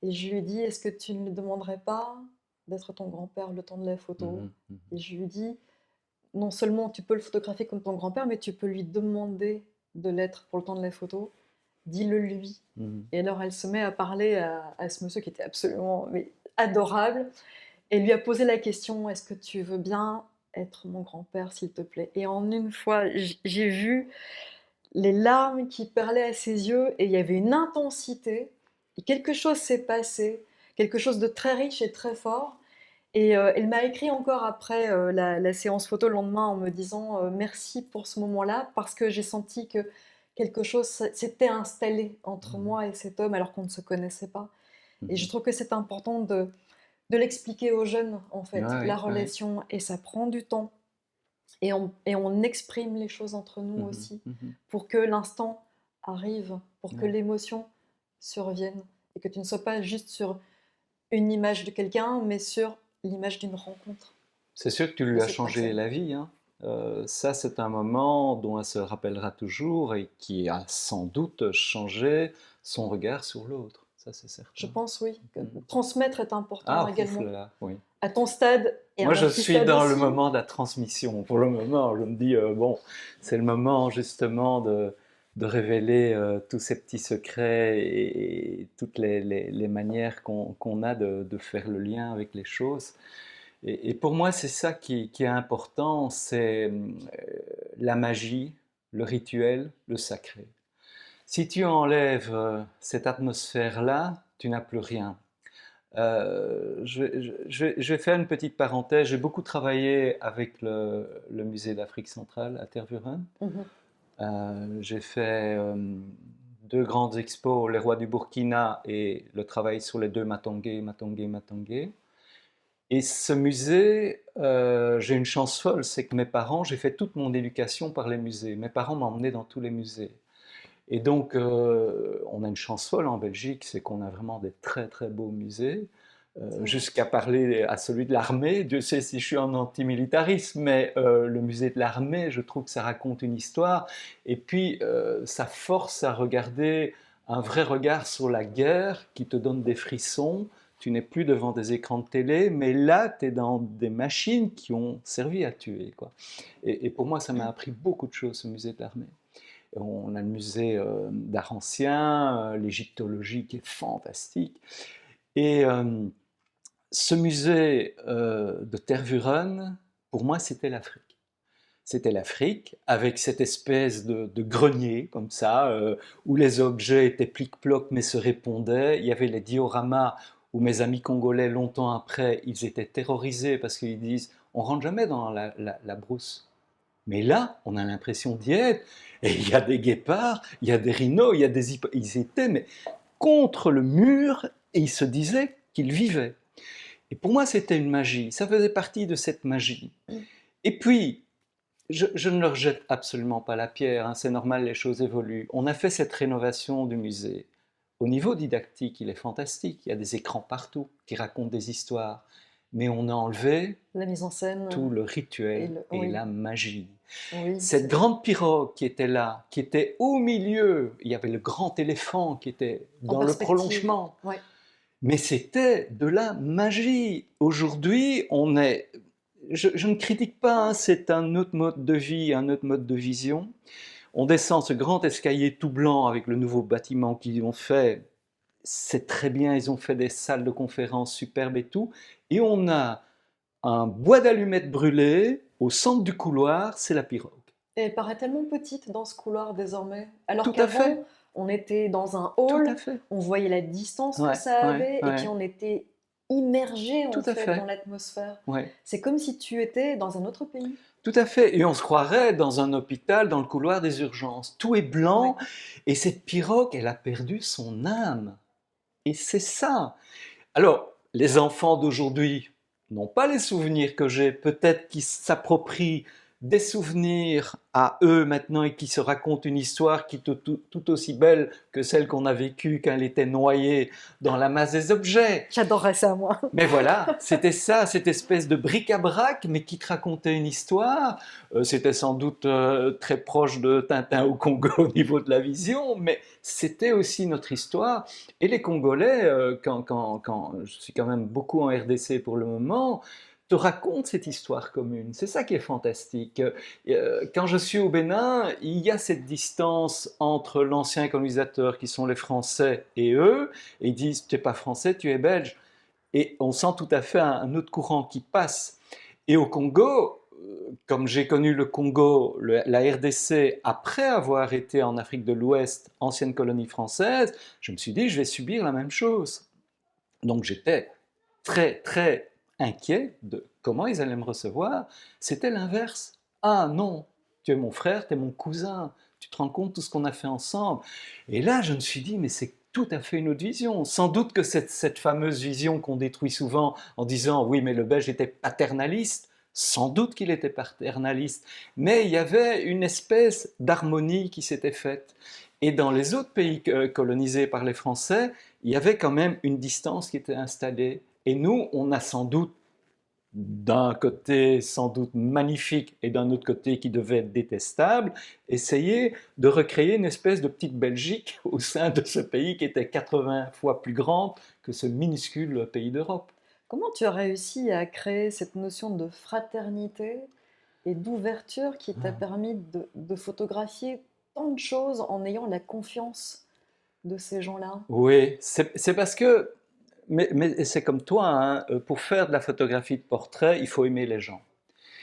Et je lui ai dit: «Est-ce que tu ne lui demanderais pas d'être ton grand-père le temps de la photo?» Mhm. Et Mhm. je lui dis: «Non seulement tu peux le photographier comme ton grand-père, mais tu peux lui demander de l'être pour le temps de la photo. Dis-le lui.» Mhm. Et alors elle se met à parler à ce monsieur qui était absolument mais adorable, et lui a posé la question: «Est-ce que tu veux bien être mon grand-père, s'il te plaît?» Et en une fois, j'ai vu les larmes qui perlaient à ses yeux, et il y avait une intensité, et quelque chose s'est passé, quelque chose de très riche et très fort. Et elle m'a écrit encore après la séance photo le lendemain en me disant merci pour ce moment-là, parce que j'ai senti que quelque chose s'était installé entre Mhm. moi et cet homme alors qu'on ne se connaissait pas. Et je Mhm. trouve que c'est important de l'expliquer aux jeunes, en Ouais, fait, la ouais, ouais. relation, et ça prend du temps. Et on exprime les choses entre nous Mhm. aussi, Mhm. pour que l'instant arrive, pour que Ouais. l'émotion survienne, et que tu ne sois pas juste sur une image de quelqu'un, mais sur l'image d'une rencontre C'est sûr que tu de lui as cette changé personne. la vie, hein. Ça, c'est un moment dont elle se rappellera toujours et qui a sans doute changé son regard sur l'autre. Ça, c'est Je certain. pense, oui, que Mhm. transmettre est important Ah, pouf également, là, oui. à ton stade et à Moi, ma je fille suis stade dans le aussi. moment de la transmission. Pour le moment, je me dis, bon, c'est le moment justement de révéler tous ces petits secrets et toutes les manières qu'on a de faire le lien avec les choses. Et pour moi, c'est ça qui est important, c'est la magie, le rituel, le sacré. Si tu enlèves cette atmosphère-là, tu n'as plus rien. Je vais faire une petite parenthèse. J'ai beaucoup travaillé avec le musée d'Afrique centrale à Tervuren. Mhm. J'ai fait deux grandes expos, les rois du Burkina et le travail sur les deux Matangé, Matangé, Matangé. Et ce musée, j'ai une chance folle, c'est que mes parents, j'ai fait toute mon éducation par les musées. Mes parents m'emmenaient dans tous les musées. Et donc, on a une chance folle en Belgique, c'est qu'on a vraiment des très très beaux musées, C'est vrai. jusqu'à parler à celui de l'armée. Dieu sait si je suis en antimilitarisme, mais le musée de l'armée, je trouve que ça raconte une histoire. Et puis, ça force à regarder un vrai regard sur la guerre qui te donne des frissons, Tu n'es plus devant des écrans de télé, mais là, tu es dans des machines qui ont servi à tuer, quoi. Et pour moi, ça m'a appris beaucoup de choses, ce musée de l'armée. On a le musée d'art ancien, l'égyptologie qui est fantastique. Et ce musée de Tervuren, pour moi, c'était l'Afrique. C'était l'Afrique, avec cette espèce de grenier, comme ça, où les objets étaient plic-ploc, mais se répondaient. Il y avait les dioramas, où mes amis congolais, longtemps après, ils étaient terrorisés, parce qu'ils disent, on rentre jamais dans la brousse. Mais là, on a l'impression d'y être. Et il y a des guépards, il y a des rhinos, il y a des ils étaient mais contre le mur et ils se disaient qu'ils vivaient. Et pour moi, c'était une magie. Ça faisait partie de cette magie. Et puis, je ne leur jette absolument pas la pierre, hein, c'est normal, les choses évoluent. On a fait cette rénovation du musée. Au niveau didactique, il est fantastique. Il y a des écrans partout qui racontent des histoires. Mais on a enlevé La mise en scène tout le rituel et oui. la magie. Oui, Cette grande pirogue qui était là, qui était au milieu, il y avait le grand éléphant qui était dans le prolongement. Ouais. Mais c'était de la magie. Aujourd'hui, on est... Je ne critique pas, hein, c'est un autre mode de vie, un autre mode de vision. On descend ce grand escalier tout blanc avec le nouveau bâtiment qu'ils ont fait. C'est très bien, ils ont fait des salles de conférences superbes et tout. Et on a un bois d'allumettes brûlées au centre du couloir, c'est la pirogue. Et elle paraît tellement petite dans ce couloir désormais. Alors Tout à fait. qu'avant, on était dans un Tout hall, à fait. on voyait la distance Ouais, que ça avait, ouais, et puis on était immergé en Tout à fait fait. dans l'atmosphère. Ouais. C'est comme si tu étais dans un autre pays. Tout à fait. Et on se croirait dans un hôpital, dans le couloir des urgences. Tout est blanc. Ouais. Et cette pirogue, elle a perdu son âme. Et c'est ça. Alors, les enfants d'aujourd'hui n'ont pas les souvenirs que j'ai. Peut-être qu'ils s'approprient des souvenirs à eux maintenant et qui se racontent une histoire qui est tout aussi belle que celle qu'on a vécue quand elle était noyée dans la masse des objets. J'adorerais ça, moi. Mais voilà, c'était ça, cette espèce de bric-à-brac, mais qui te racontait une histoire. C'était sans doute très proche de Tintin au Congo au niveau de la vision, mais c'était aussi notre histoire. Et les Congolais, quand je suis quand même beaucoup en RDC pour le moment, te racontent cette histoire commune. C'est ça qui est fantastique. Quand je suis au Bénin, il y a cette distance entre l'ancien colonisateur, qui sont les Français, et eux. Et ils disent, tu n'es pas français, tu es belge. Et on sent tout à fait un autre courant qui passe. Et au Congo, comme j'ai connu le Congo, la RDC, après avoir été en Afrique de l'Ouest, ancienne colonie française, je me suis dit, je vais subir la même chose. Donc j'étais très, très inquiet de comment ils allaient me recevoir. C'était l'inverse. Ah non, tu es mon frère, tu es mon cousin, tu te rends compte de tout ce qu'on a fait ensemble. Et là, je me suis dit, mais c'est tout à fait une autre vision. Sans doute que cette fameuse vision qu'on détruit souvent en disant, oui, mais le Belge était paternaliste, sans doute qu'il était paternaliste, mais il y avait une espèce d'harmonie qui s'était faite. Et dans les autres pays colonisés par les Français, il y avait quand même une distance qui était installée. Et nous, on a sans doute, d'un côté sans doute magnifique et d'un autre côté qui devait être détestable, essayé de recréer une espèce de petite Belgique au sein de ce pays qui était 80 fois plus grand que ce minuscule pays d'Europe. Comment tu as réussi à créer cette notion de fraternité et d'ouverture qui t'a permis de photographier tant de choses en ayant la confiance de ces gens-là? Oui, c'est parce que, mais c'est comme toi, hein, pour faire de la photographie de portrait, il faut aimer les gens.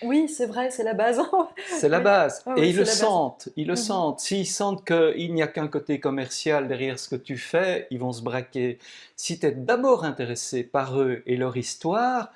Oui, c'est vrai, c'est la base. C'est la Oui. base. Ah Et oui, ils c'est le la base. sentent, ils le Mhm. sentent. S'ils sentent qu'il n'y a qu'un côté commercial derrière ce que tu fais, ils vont se braquer. Si tu es d'abord intéressé par eux et leur histoire,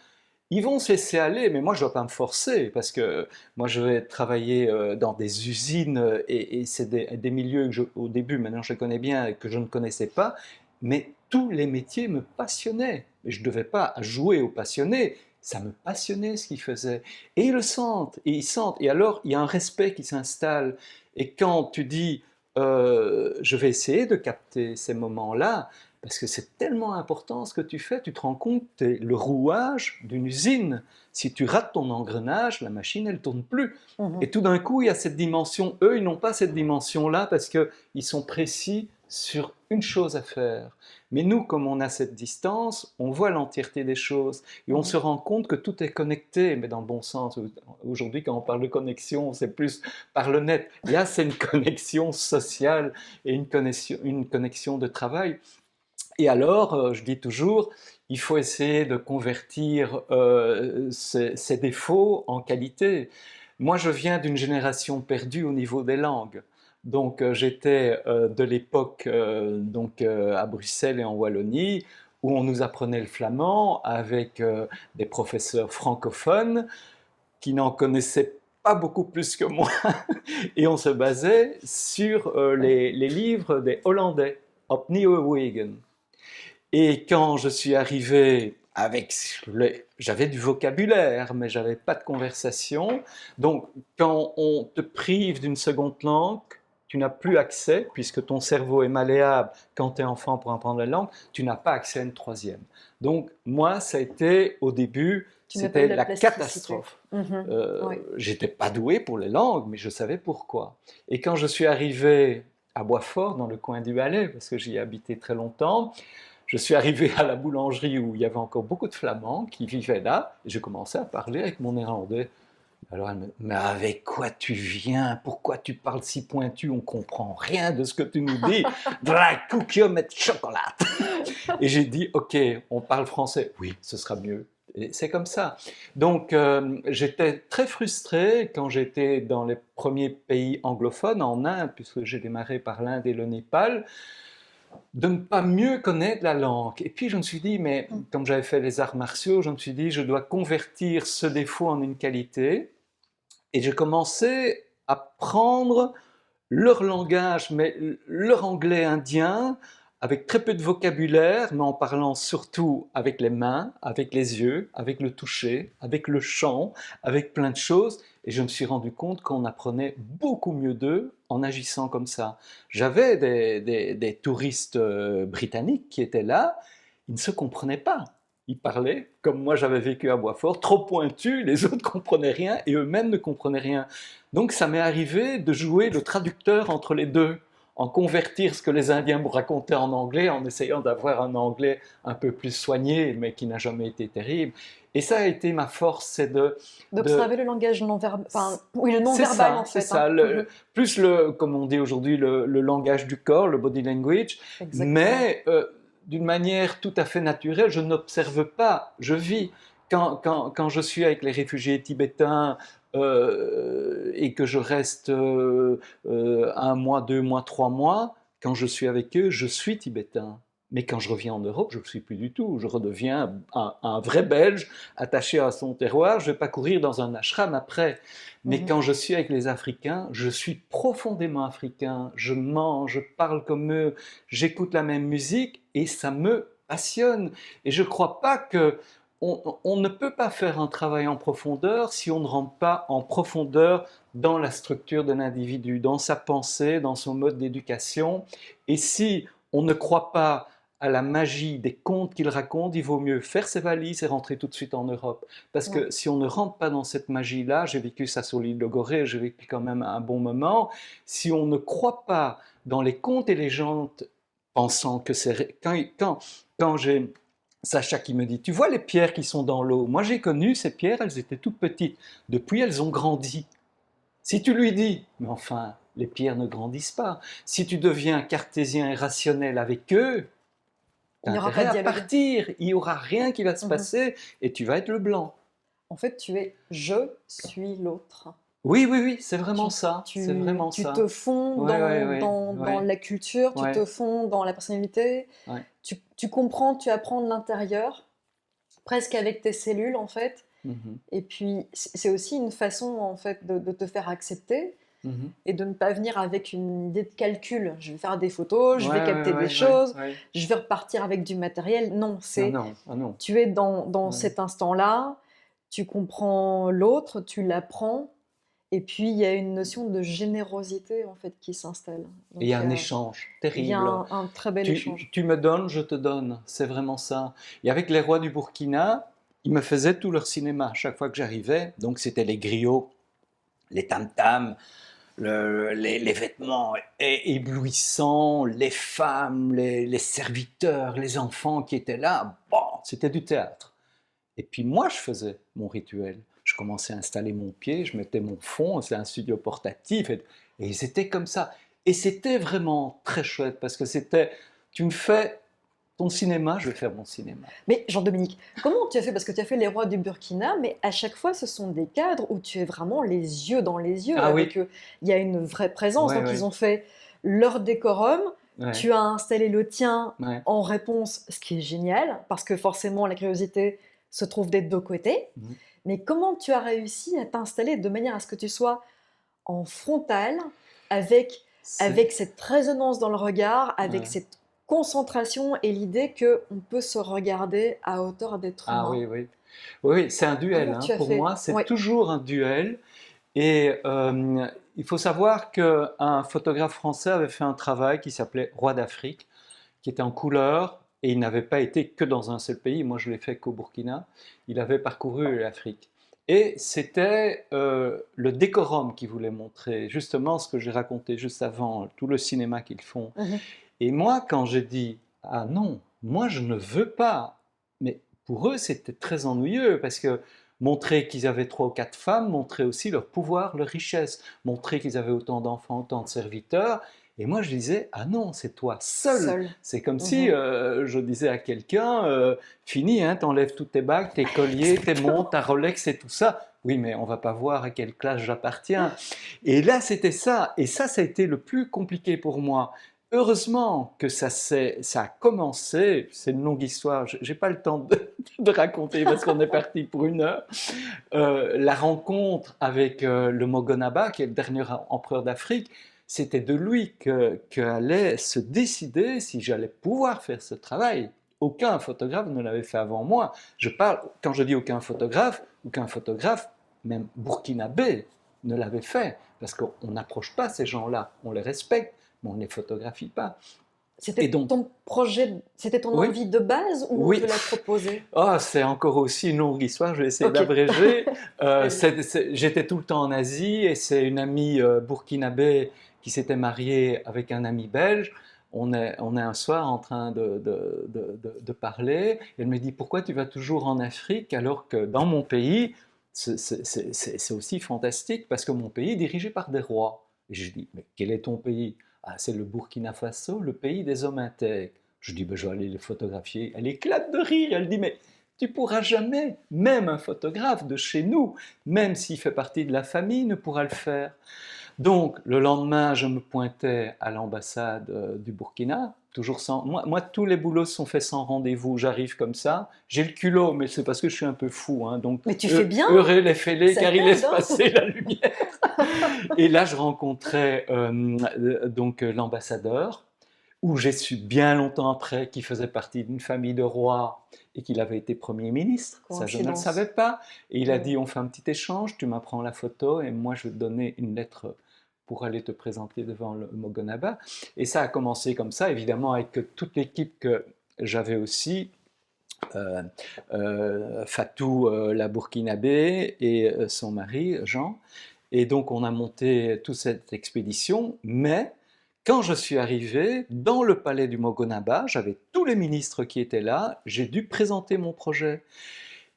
ils vont se laisser aller, mais moi je ne dois pas me forcer, parce que moi je vais travailler dans des usines, et c'est des milieux que au début, maintenant je connais bien, et que je ne connaissais pas, mais tous les métiers me passionnaient. Et je ne devais pas jouer aux passionnés, ça me passionnait ce qu'ils faisaient. Et ils le sentent, et ils sentent, et alors il y a un respect qui s'installe. Et quand tu dis, je vais essayer de capter ces moments-là, parce que c'est tellement important ce que tu fais, tu te rends compte, tu es le rouage d'une usine. Si tu rates ton engrenage, la machine, elle ne tourne plus. Mhm. Et tout d'un coup, il y a cette dimension. Eux, ils n'ont pas cette dimension-là parce qu'ils sont précis sur une chose à faire. Mais nous, comme on a cette distance, on voit l'entièreté des choses et on se rend compte que tout est connecté, mais dans le bon sens. Aujourd'hui, quand on parle de connexion, c'est plus par le net. Là, c'est une connexion sociale et une connexion de travail. Et alors, je dis toujours, il faut essayer de convertir ces défauts en qualité. Moi, je viens d'une génération perdue au niveau des langues. Donc, j'étais de l'époque à Bruxelles et en Wallonie, où on nous apprenait le flamand avec des professeurs francophones qui n'en connaissaient pas beaucoup plus que moi. Et on se basait sur les livres des Hollandais, Op Nieuwegein. Et quand je suis arrivé j'avais du vocabulaire, mais j'avais pas de conversation. Donc, quand on te prive d'une seconde langue, tu n'as plus accès, puisque ton cerveau est malléable quand tu es enfant pour apprendre la langue, tu n'as pas accès à une troisième. Donc, moi, ça a été, au début, c'était la catastrophe. Oui. J'étais pas doué pour les langues, mais je savais pourquoi. Et quand je suis arrivé à Boisfort, dans le coin du Valais, parce que j'y ai habité très longtemps, je suis arrivé à la boulangerie où il y avait encore beaucoup de Flamands qui vivaient là, et j'ai commencé à parler avec mon néerlandais. Alors elle me dit, mais avec quoi tu viens? Pourquoi tu parles si pointu? On comprend rien de ce que tu nous dis. Dra koekje met chocolat. Et j'ai dit, ok, on parle français. Oui, ce sera mieux. Et c'est comme ça. Donc j'étais très frustré quand j'étais dans les premiers pays anglophones, en Inde, puisque j'ai démarré par l'Inde et le Népal, de ne pas mieux connaître la langue. Et puis je me suis dit, mais comme j'avais fait les arts martiaux, je me suis dit, je dois convertir ce défaut en une qualité. Et j'ai commencé à prendre leur langage, mais leur anglais indien, avec très peu de vocabulaire, mais en parlant surtout avec les mains, avec les yeux, avec le toucher, avec le chant, avec plein de choses. Et je me suis rendu compte qu'on apprenait beaucoup mieux d'eux en agissant comme ça. J'avais des touristes britanniques qui étaient là, ils ne se comprenaient pas. Ils parlaient, comme moi j'avais vécu à Boisfort, trop pointu, les autres ne comprenaient rien et eux-mêmes ne comprenaient rien. Donc ça m'est arrivé de jouer le traducteur entre les deux, en convertir ce que les Indiens me racontaient en anglais, en essayant d'avoir un anglais un peu plus soigné, mais qui n'a jamais été terrible. Et ça a été ma force, c'est d'observer le langage non-verbal, enfin, oui, le non-verbal en fait. C'est ça, plus comme on dit aujourd'hui, le langage du corps, le body language, Exactement. mais d'une manière tout à fait naturelle, je n'observe pas, je vis. Quand je suis avec les réfugiés tibétains et que je reste 1 mois, 2 mois, 3 mois, quand je suis avec eux, je suis tibétain. Mais quand je reviens en Europe, je ne le suis plus du tout. Je redeviens un vrai Belge attaché à son terroir. Je ne vais pas courir dans un ashram après. Mais quand je suis avec les Africains, je suis profondément africain. Je mange, je parle comme eux, j'écoute la même musique et ça me passionne. Et je ne crois pas que on ne peut pas faire un travail en profondeur si on ne rentre pas en profondeur dans la structure de l'individu, dans sa pensée, dans son mode d'éducation. Et si on ne croit pas à la magie des contes qu'il raconte, il vaut mieux faire ses valises et rentrer tout de suite en Europe. Parce que si on ne rentre pas dans cette magie-là, j'ai vécu ça sur l'île de Gorée, j'ai vécu quand même un bon moment, si on ne croit pas dans les contes et légendes, pensant que c'est... Quand j'ai Sacha qui me dit, tu vois les pierres qui sont dans l'eau, moi j'ai connu ces pierres, elles étaient toutes petites, depuis elles ont grandi. Si tu lui dis, mais enfin, les pierres ne grandissent pas, si tu deviens cartésien et rationnel avec eux, tu as intérêt à partir, il n'y aura rien qui va se passer et tu vas être le blanc. En fait, tu es « je suis l'autre ». Oui, oui, oui, c'est vraiment ça. Tu te fonds dans la culture, tu te fonds dans la personnalité, tu comprends, tu apprends de l'intérieur, presque avec tes cellules en fait. Et puis, c'est aussi une façon en fait de te faire accepter et de ne pas venir avec une idée de calcul. Je vais faire des photos, je vais capter des choses, je vais repartir avec du matériel. Non, c'est tu es dans cet instant-là, tu comprends l'autre, tu l'apprends. Et puis, il y a une notion de générosité en fait, qui s'installe. Et il y a un échange terrible. Il y a un très bel échange. Tu me donnes, je te donne. C'est vraiment ça. Et avec les rois du Burkina, ils me faisaient tout leur cinéma chaque fois que j'arrivais. Donc, c'était les griots, les tam-tams, les vêtements éblouissants, les femmes, les serviteurs, les enfants qui étaient là. Bon, c'était du théâtre. Et puis moi, je faisais mon rituel. Je commençais à installer mon pied, je mettais mon fond, c'est un studio portatif, et ils étaient comme ça. Et c'était vraiment très chouette, parce que c'était, tu me fais ton cinéma, je vais faire mon cinéma. Mais Jean-Dominique, comment tu as fait? Parce que tu as fait les rois du Burkina, mais à chaque fois, ce sont des cadres où tu es vraiment les yeux dans les yeux Ah oui, avec eux. Il y a une vraie présence. ouais, Donc, ils ouais, ont fait leur décorum. ouais, Tu as installé le tien ouais. en réponse, ce qui est génial, parce que forcément, la curiosité se trouve des deux côtés. Mhm. Mais comment tu as réussi à t'installer de manière à ce que tu sois en frontal, avec, C'est, avec cette résonance dans le regard, avec ouais. cette concentration et l'idée qu'on peut se regarder à hauteur d'être Ah humain. oui, oui. Oui, oui, c'est un duel, Comment hein. tu as Pour fait? moi, c'est Oui. toujours un duel. Et il faut savoir qu'un photographe français avait fait un travail qui s'appelait Roi d'Afrique, qui était en couleur, et il n'avait pas été que dans un seul pays. Moi, je l'ai fait qu'au Burkina. Il avait parcouru l'Afrique. Et c'était le décorum qu'il voulait montrer, justement ce que j'ai raconté juste avant, tout le cinéma qu'ils font. Mhm. Et moi, quand j'ai dit, ah non, moi je ne veux pas, mais pour eux c'était très ennuyeux parce que montrer qu'ils avaient 3 ou 4 femmes, montrer aussi leur pouvoir, leur richesse, montrer qu'ils avaient autant d'enfants, autant de serviteurs. Et moi je disais, ah non, c'est toi seul. Seul. C'est comme si Mhm. je disais à quelqu'un, fini, hein, t'enlèves toutes tes bagues, tes colliers, tes montres, ta Rolex et tout ça. Oui, mais on va pas voir à quelle classe j'appartiens. Et là, c'était ça. Et ça a été le plus compliqué pour moi. Heureusement que ça a commencé, c'est une longue histoire, je n'ai pas le temps de raconter parce qu'on est parti pour 1 heure. La rencontre avec le Mogonaba, qui est le dernier empereur d'Afrique, c'était de lui que allait se décider si j'allais pouvoir faire ce travail. Aucun photographe ne l'avait fait avant moi. Je parle, quand je dis aucun photographe, même burkinabé, ne l'avait fait, parce qu'on n'approche pas ces gens-là, on les respecte, mais on ne les photographie pas. Et C'était donc, ton projet, c'était ton oui, envie de base ou on te oui, l'a proposé? oh, c'est encore aussi une longue histoire, je vais essayer Ok. d'abréger. Vas-y. J'étais tout le temps en Asie et c'est une amie burkinabé qui s'était mariée avec un ami belge. On est un soir en train de parler. Elle me dit, pourquoi tu vas toujours en Afrique alors que dans mon pays, c'est aussi fantastique parce que mon pays est dirigé par des rois. Et je dis, mais quel est ton pays? Ah, c'est le Burkina Faso, le pays des hommes intègres. Je dis, ben, je vais aller les photographier. Elle éclate de rire. Elle dit, mais tu pourras jamais, même un photographe de chez nous, même s'il fait partie de la famille, ne pourra le faire. Donc, le lendemain, je me pointais à l'ambassade du Burkina, toujours sans. Moi, tous les boulots sont faits sans rendez-vous. J'arrive comme ça. J'ai le culot, mais c'est parce que je suis un peu fou, hein. Donc, Mais tu fais bien, heureux les fêlés, ça car ils t'aide, laissent hein? passer la lumière. Et là, je rencontrais donc l'ambassadeur, où j'ai su bien longtemps après qu'il faisait partie d'une famille de rois et qu'il avait été Premier ministre. Ça, je ne le savais Coïncidence. pas. Et il a Mm. dit, on fait un petit échange, tu m'apprends la photo et moi je vais te donner une lettre pour aller te présenter devant le Mogonaba. Et ça a commencé comme ça, évidemment avec toute l'équipe que j'avais aussi, euh, Fatou la Burkinabé et son mari Jean. Et donc on a monté toute cette expédition, mais quand je suis arrivé dans le palais du Mogonaba, j'avais tous les ministres qui étaient là, j'ai dû présenter mon projet.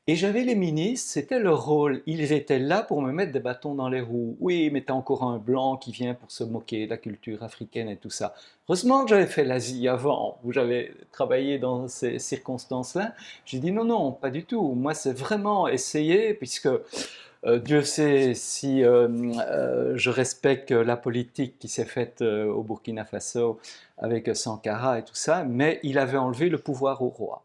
Et j'avais les ministres, c'était leur rôle, ils étaient là pour me mettre des bâtons dans les roues. Oui, mais t'as encore un blanc qui vient pour se moquer de la culture africaine et tout ça. Heureusement que j'avais fait l'Asie avant, où j'avais travaillé dans ces circonstances-là. J'ai dit non, non, pas du tout. Moi, c'est vraiment essayer, puisque Dieu sait si je respecte la politique qui s'est faite au Burkina Faso avec Sankara et tout ça, mais il avait enlevé le pouvoir au roi.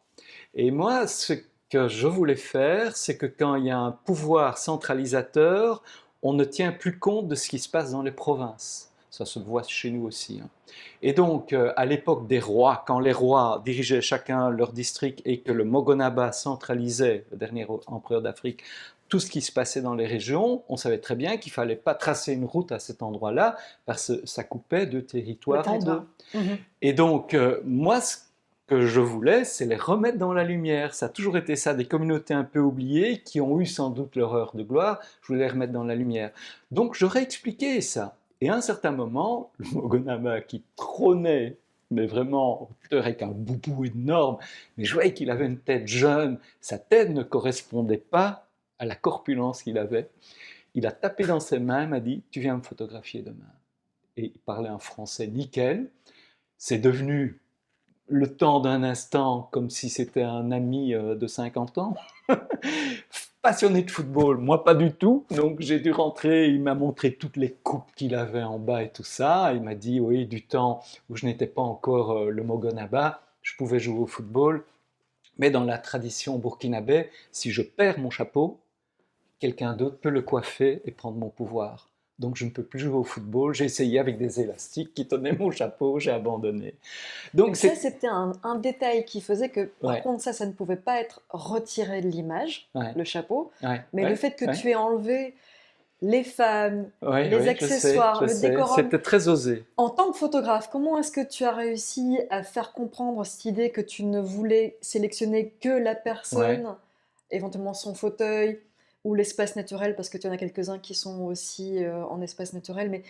Et moi, ce que je voulais faire, c'est que quand il y a un pouvoir centralisateur, on ne tient plus compte de ce qui se passe dans les provinces. Ça se voit chez nous aussi, hein. Et donc, à l'époque des rois, quand les rois dirigeaient chacun leur district et que le Mogonaba centralisait, le dernier empereur d'Afrique, tout ce qui se passait dans les régions, on savait très bien qu'il ne fallait pas tracer une route à cet endroit-là, parce que ça coupait deux Le territoires en deux. territoire. Mhm. Et donc, moi, ce que je voulais, c'est les remettre dans la lumière. Ça a toujours été ça, des communautés un peu oubliées, qui ont eu sans doute leur heure de gloire, je voulais les remettre dans la lumière. Donc, j'aurais expliqué ça. Et à un certain moment, le Mogonaba qui trônait, mais vraiment avec un boubou énorme, mais je voyais qu'il avait une tête jeune, sa tête ne correspondait pas à la corpulence qu'il avait. Il a tapé dans ses mains, m'a dit « Tu viens me photographier demain ». Et il parlait un français nickel. C'est devenu le temps d'un instant comme si c'était un ami de 50 ans. Passionné de football, moi pas du tout, donc j'ai dû rentrer, il m'a montré toutes les coupes qu'il avait en bas et tout ça, il m'a dit oui, du temps où je n'étais pas encore le Mogonaba, je pouvais jouer au football, mais dans la tradition burkinabé, si je perds mon chapeau, quelqu'un d'autre peut le coiffer et prendre mon pouvoir. Donc je ne peux plus jouer au football, j'ai essayé avec des élastiques qui tenaient mon chapeau, j'ai abandonné. Donc ça, c'était un détail qui faisait que, par Ouais. contre, ça ne pouvait pas être retiré de l'image, Ouais. le chapeau, Ouais. mais Ouais. le fait que Ouais. tu aies enlevé les femmes, Ouais, les ouais, accessoires, je le sais. décorum. C'était très osé. En tant que photographe, comment est-ce que tu as réussi à faire comprendre cette idée que tu ne voulais sélectionner que la personne, Ouais. éventuellement son fauteuil ou l'espace naturel, parce que tu en as quelques-uns qui sont aussi en espace naturel, mais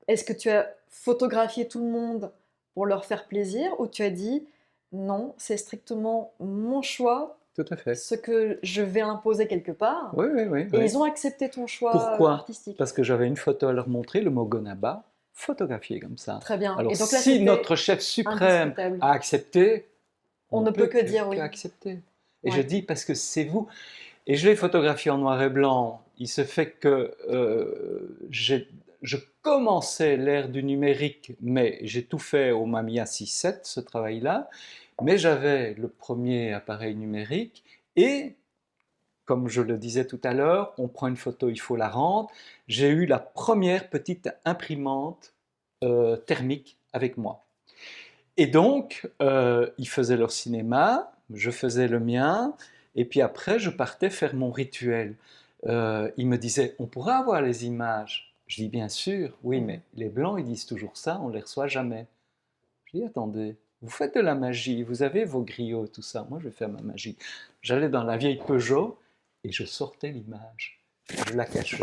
est-ce que tu as photographié tout le monde pour leur faire plaisir ou tu as dit non, c'est strictement mon choix, Tout à fait. ce que je vais imposer quelque part, Oui, oui, oui, et oui. ils ont accepté ton choix Pourquoi? artistique? Parce que j'avais une photo à leur montrer, le Mogonaba, photographié comme ça. Très bien. Alors Et donc là, si c'était notre chef suprême indiscutable. a accepté, On on ne peut peut que dire oui. accepter. Et je Ouais. dis parce que c'est vous. Et je l'ai photographié en noir et blanc. Il se fait que je commençais l'ère du numérique, mais j'ai tout fait au Mamiya 6.7, ce travail-là. Mais j'avais le premier appareil numérique et comme je le disais tout à l'heure, on prend une photo, il faut la rendre. J'ai eu la première petite imprimante thermique avec moi. Et donc, ils faisaient leur cinéma, je faisais le mien, et puis après, je partais faire mon rituel. Ils me disaient, on pourra avoir les images. Je dis, bien sûr, oui, mais les Blancs, ils disent toujours ça, on ne les reçoit jamais. Je dis, attendez, vous faites de la magie, vous avez vos griots, tout ça, moi je vais faire ma magie. J'allais dans la vieille Peugeot et je sortais l'image. Je la cachais.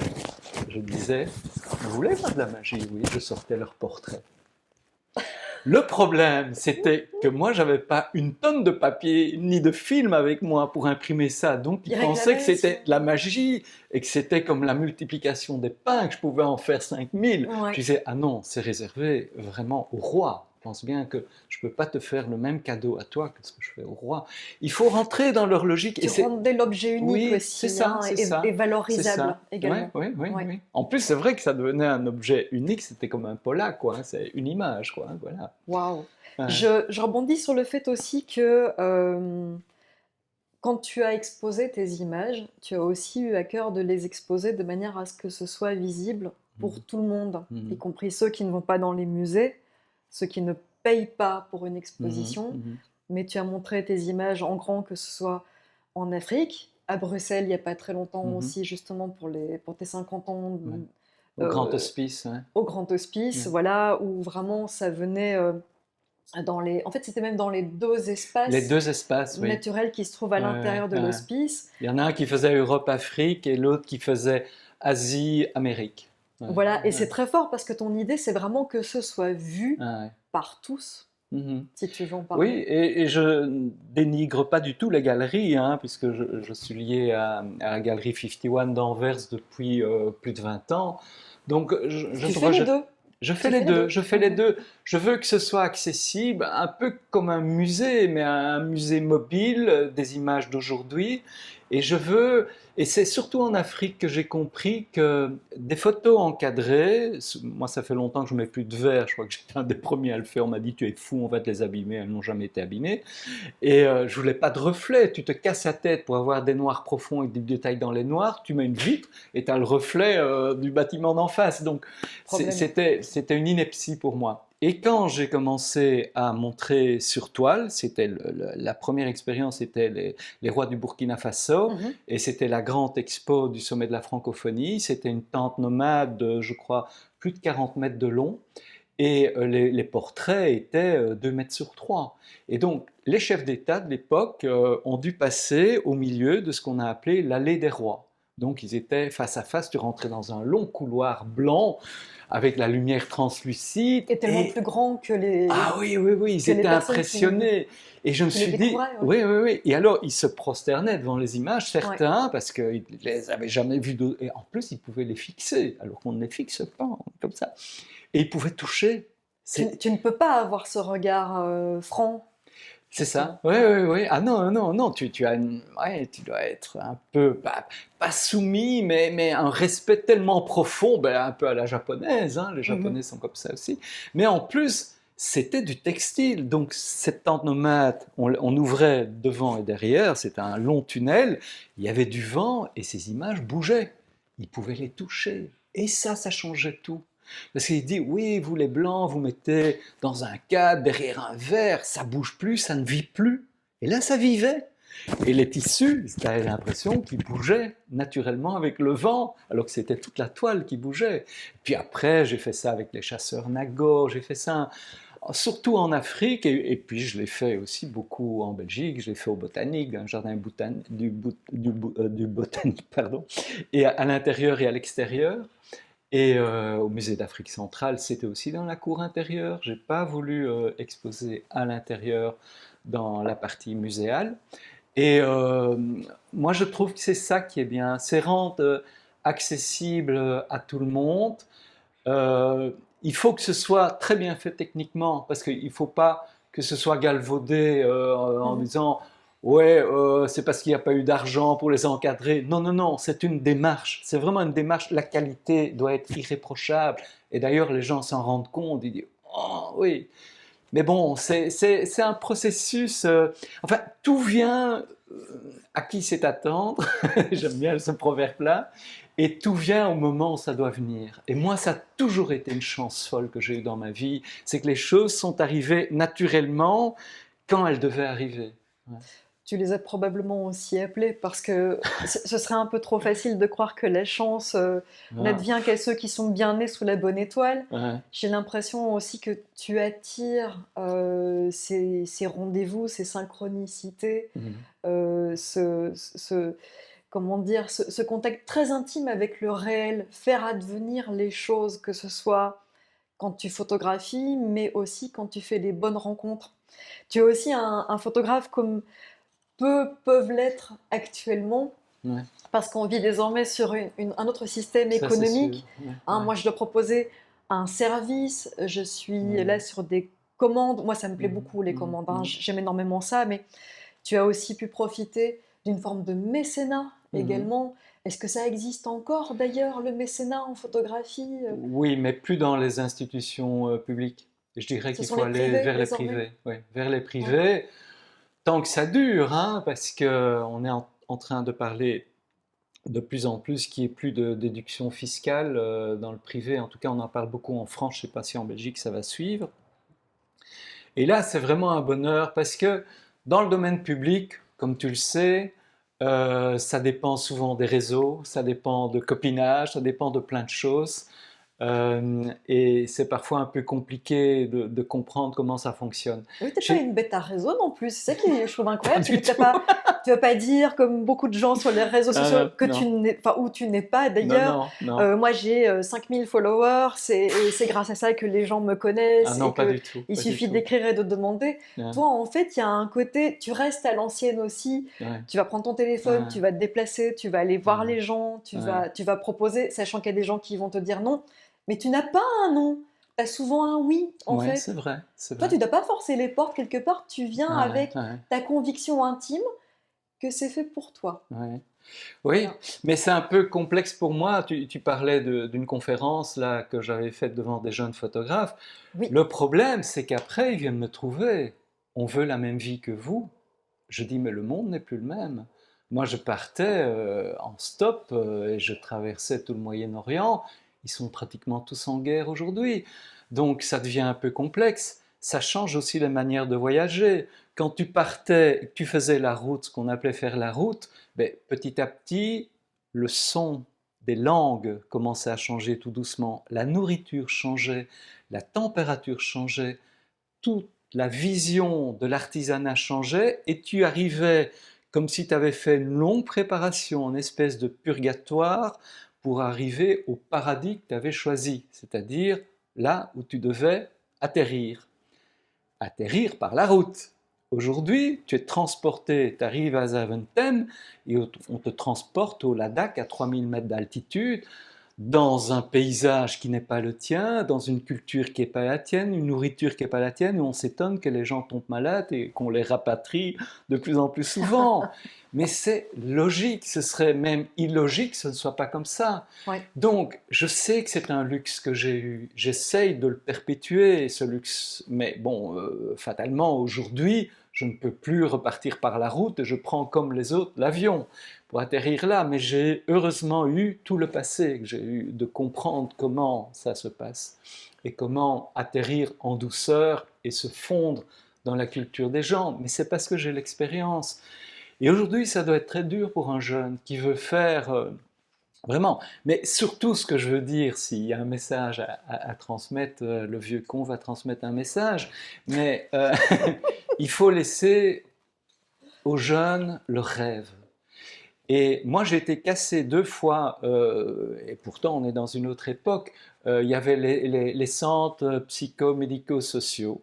Je disais, vous voulez faire de la magie? Oui, je sortais leur portrait. Le problème, c'était que moi, j'avais pas une tonne de papier ni de film avec moi pour imprimer ça. Donc, ils pensaient que c'était de la magie et que c'était comme la multiplication des pains, que je pouvais en faire 5000. Ouais. Je disais, ah non, c'est réservé vraiment au roi. Pense bien que je peux pas te faire le même cadeau à toi que ce que je fais au roi. Il faut rentrer dans leur logique. Tu rendais l'objet unique oui, aussi, ça, et valorisable également. Oui, oui, oui, oui. En plus, c'est vrai que ça devenait un objet unique, c'était comme un pola, quoi. C'est une image, quoi. Voilà. Waouh. Ouais. Je rebondis sur le fait aussi que quand tu as exposé tes images, tu as aussi eu à cœur de les exposer de manière à ce que ce soit visible pour tout le monde, y compris ceux qui ne vont pas dans les musées, ceux qui ne payent pas pour une exposition, mais tu as montré tes images en grand, que ce soit en Afrique, à Bruxelles il n'y a pas très longtemps aussi, justement pour tes 50 ans. Au Grand Hospice. Ouais. Au Grand Hospice, voilà, où vraiment ça venait en fait, c'était même dans les deux espaces naturels qui se trouvent à l'intérieur de l'hospice. Il y en a un qui faisait Europe-Afrique et l'autre qui faisait Asie-Amérique. Ouais. Voilà, et c'est très fort parce que ton idée, c'est vraiment que ce soit vu par tous, si tu veux en parler. Oui, et je ne dénigre pas du tout les galeries, puisque je suis lié à la galerie 51 d'Anvers depuis plus de 20 ans. Donc, tu fais les deux. Je fais les deux, je fais les deux. Je veux que ce soit accessible, un peu comme un musée, mais un musée mobile, des images d'aujourd'hui. Et c'est surtout en Afrique que j'ai compris que des photos encadrées, moi ça fait longtemps que je ne mets plus de verre, je crois que j'étais un des premiers à le faire, on m'a dit tu es fou, on va te les abîmer, elles n'ont jamais été abîmées. Et je voulais pas de reflet, tu te casses la tête pour avoir des noirs profonds et des détails dans les noirs, tu mets une vitre et tu as le reflet du bâtiment d'en face. Donc c'était une ineptie pour moi. Et quand j'ai commencé à montrer sur toile, c'était la première expérience, c'était les rois du Burkina Faso, et c'était la grande expo du sommet de la francophonie. C'était une tente nomade de, je crois, plus de 40 mètres de long, et les portraits étaient 2 mètres sur 3. Et donc, les chefs d'État de l'époque ont dû passer au milieu de ce qu'on a appelé l'allée des rois. Donc ils étaient face à face, tu rentrais dans un long couloir blanc avec la lumière translucide Et tellement et plus grand ah oui, oui, oui, ils que les étaient personnes impressionnés. Et je me qui les suis dit, découvraient, ouais. oui, oui, oui. Et alors, ils se prosternaient devant les images, Ouais. certains, parce qu'ils ne les avaient jamais vues. Et en plus, ils pouvaient les fixer, alors qu'on ne les fixe pas, comme ça. Et ils pouvaient toucher. C'est Tu ne peux pas avoir ce regard franc, c'est ça. justement. Oui, Ouais. oui, oui. Ah non, non, non. Ouais, tu dois être un peu, pas soumis, mais un respect tellement profond, ben, un peu à la japonaise. Hein, les Mhm. Japonais sont comme ça aussi. Mais en plus, c'était du textile. Donc, cette tente nomade, on ouvrait devant et derrière. C'était un long tunnel. Il y avait du vent et ces images bougeaient. Ils pouvaient les toucher. Et ça changeait tout. Parce qu'il dit, oui, vous les blancs, vous mettez dans un cadre, derrière un verre, ça bouge plus, ça ne vit plus. Et là, ça vivait. Et les tissus, tu avais l'impression qu'ils bougeaient naturellement avec le vent, alors que c'était toute la toile qui bougeait. Puis après, j'ai fait ça avec les chasseurs Nagor, j'ai fait ça surtout en Afrique, et puis je l'ai fait aussi beaucoup en Belgique, je l'ai fait au botanique, dans le jardin du botanique, pardon, et à l'intérieur et à l'extérieur. Et au musée d'Afrique centrale, c'était aussi dans la cour intérieure. J'ai pas voulu exposer à l'intérieur dans la partie muséale. Et moi, je trouve que c'est ça qui est bien, c'est rendre accessible à tout le monde. Euh, il faut que ce soit très bien fait techniquement, parce qu'il ne faut pas que ce soit galvaudé en Mhm. disant ouais, c'est parce qu'il n'y a pas eu d'argent pour les encadrer. Non, non, non, c'est une démarche. C'est vraiment une démarche. La qualité doit être irréprochable. Et d'ailleurs, les gens s'en rendent compte. Ils disent oh oui. Mais bon, c'est un processus. Enfin, tout vient à qui c'est attendre. J'aime bien ce proverbe-là. Et tout vient au moment où ça doit venir. Et moi, ça a toujours été une chance folle que j'ai eue dans ma vie. C'est que les choses sont arrivées naturellement quand elles devaient arriver. Ouais. Tu les as probablement aussi appelés parce que ce serait un peu trop facile de croire que la chance Ouais. n'advient qu'à ceux qui sont bien nés sous la bonne étoile. Ouais. J'ai l'impression aussi que tu attires ces rendez-vous, ces synchronicités, Mhm. comment dire, ce contact très intime avec le réel, faire advenir les choses, que ce soit quand tu photographies, mais aussi quand tu fais des bonnes rencontres. Tu es aussi un photographe comme peu peuvent l'être actuellement, Ouais. parce qu'on vit désormais sur un autre système Ça, c'est sûr. économique. Ouais. Hein, Ouais. moi, je dois proposer un service, je suis là Mhm. sur des commandes. Moi, ça me plaît Mhm. beaucoup, les Mhm. commandes. Hein. Mhm. J'aime énormément ça, mais tu as aussi pu profiter d'une forme de mécénat Mhm. également. Est-ce que ça existe encore d'ailleurs, le mécénat en photographie? Oui, mais plus dans les institutions publiques. Je dirais Ce qu'il sont faut les aller privés vers les désormais? privés. Oui, vers les Ouais. privés, tant que ça dure, hein, parce qu'on est en train de parler de plus en plus qu'il n'y ait plus de déduction fiscale dans le privé. En tout cas, on en parle beaucoup en France, je ne sais pas si en Belgique ça va suivre. Et là, c'est vraiment un bonheur parce que dans le domaine public, comme tu le sais, ça dépend souvent des réseaux, ça dépend de copinage, ça dépend de plein de choses. Et c'est parfois un peu compliqué de comprendre comment ça fonctionne. Oui, t'es pas J'ai- une bête à réseau non plus. C'est ça qui je trouve Pas incroyable, c'est que du tout. tu vas pas dire comme beaucoup de gens sur les réseaux sociaux que tu Non, n'es, enfin où tu n'es pas. non, D'ailleurs, non, non. moi j'ai 5000 followers, et c'est grâce à ça que les gens me Ah connaissent non, et pas que du tout, il pas du suffit tout. d'écrire et de demander. Ouais, Toi, en fait, il y a un côté, tu restes à l'ancienne aussi. ouais, Tu vas prendre ton téléphone, ouais, tu vas te déplacer, tu vas aller voir les gens, ouais. tu vas proposer, sachant qu'il y a des gens qui vont te dire non, mais tu n'as pas un non. Tu as souvent un oui, en Ouais, c'est fait. vrai, c'est Toi, vrai. tu dois pas forcer les portes quelque part, tu viens Ouais, avec ouais, ta conviction intime que c'est fait pour toi. ouais. Oui, Voilà. mais c'est un peu complexe pour moi. Tu parlais d'une conférence là que j'avais faite devant des jeunes photographes. Oui, Le problème, c'est qu'après, ils viennent me trouver. On veut la même vie que vous. Je dis, mais le monde n'est plus le même. Moi, je partais en stop et je traversais tout le Moyen-Orient. Ils sont pratiquement tous en guerre aujourd'hui. Donc, ça devient un peu complexe. Ça change aussi la manière de voyager. Quand tu partais, tu faisais la route, ce qu'on appelait faire la route, ben, petit à petit, le son des langues commençait à changer tout doucement. La nourriture changeait, la température changeait, toute la vision de l'artisanat changeait et tu arrivais comme si tu avais fait une longue préparation, une espèce de purgatoire pour arriver au paradis que tu avais choisi, c'est-à-dire là où tu devais atterrir. Atterrir par la route. Aujourd'hui, tu es transporté, tu arrives à Zaventem et on te transporte au Ladakh à 3000 mètres d'altitude, dans un paysage qui n'est pas le tien, dans une culture qui n'est pas la tienne, une nourriture qui n'est pas la tienne, et on s'étonne que les gens tombent malades et qu'on les rapatrie de plus en plus souvent. Mais c'est logique, ce serait même illogique que ce ne soit pas comme ça. Ouais. Donc, je sais que c'est un luxe que j'ai eu, j'essaye de le perpétuer, ce luxe, mais bon, fatalement, aujourd'hui, je ne peux plus repartir par la route et je prends comme les autres l'avion pour atterrir là, mais j'ai heureusement eu tout le passé, que j'ai eu de comprendre comment ça se passe et comment atterrir en douceur et se fondre dans la culture des gens. Mais c'est parce que j'ai l'expérience. Et aujourd'hui, ça doit être très dur pour un jeune qui veut faire vraiment. Mais surtout, ce que je veux dire, s'il y a un message à transmettre, le vieux con va transmettre un message, mais il faut laisser aux jeunes leur rêve. Et moi, j'ai été cassé 2 fois, et pourtant on est dans une autre époque. Il y avait les centres psychomédico-sociaux.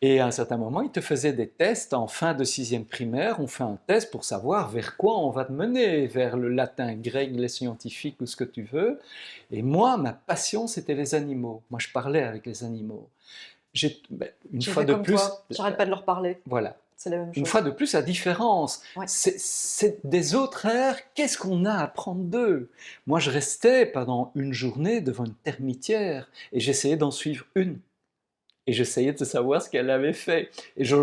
Et à un certain moment, ils te faisaient des tests en fin de 6e primaire. On fait un test pour savoir vers quoi on va te mener, vers le latin, grec, les scientifiques ou ce que tu veux. Et moi, ma passion, c'était les animaux. Moi, je parlais avec les animaux. Une J'ai fois fait de comme plus, toi, j'arrête pas de leur parler. voilà. C'est la même Une chose. fois de plus, la différence, Ouais. c'est des autres ères, qu'est-ce qu'on a à apprendre d'eux? Moi, je restais pendant une journée devant une termitière et j'essayais d'en suivre une. Et j'essayais de savoir ce qu'elle avait fait. Et je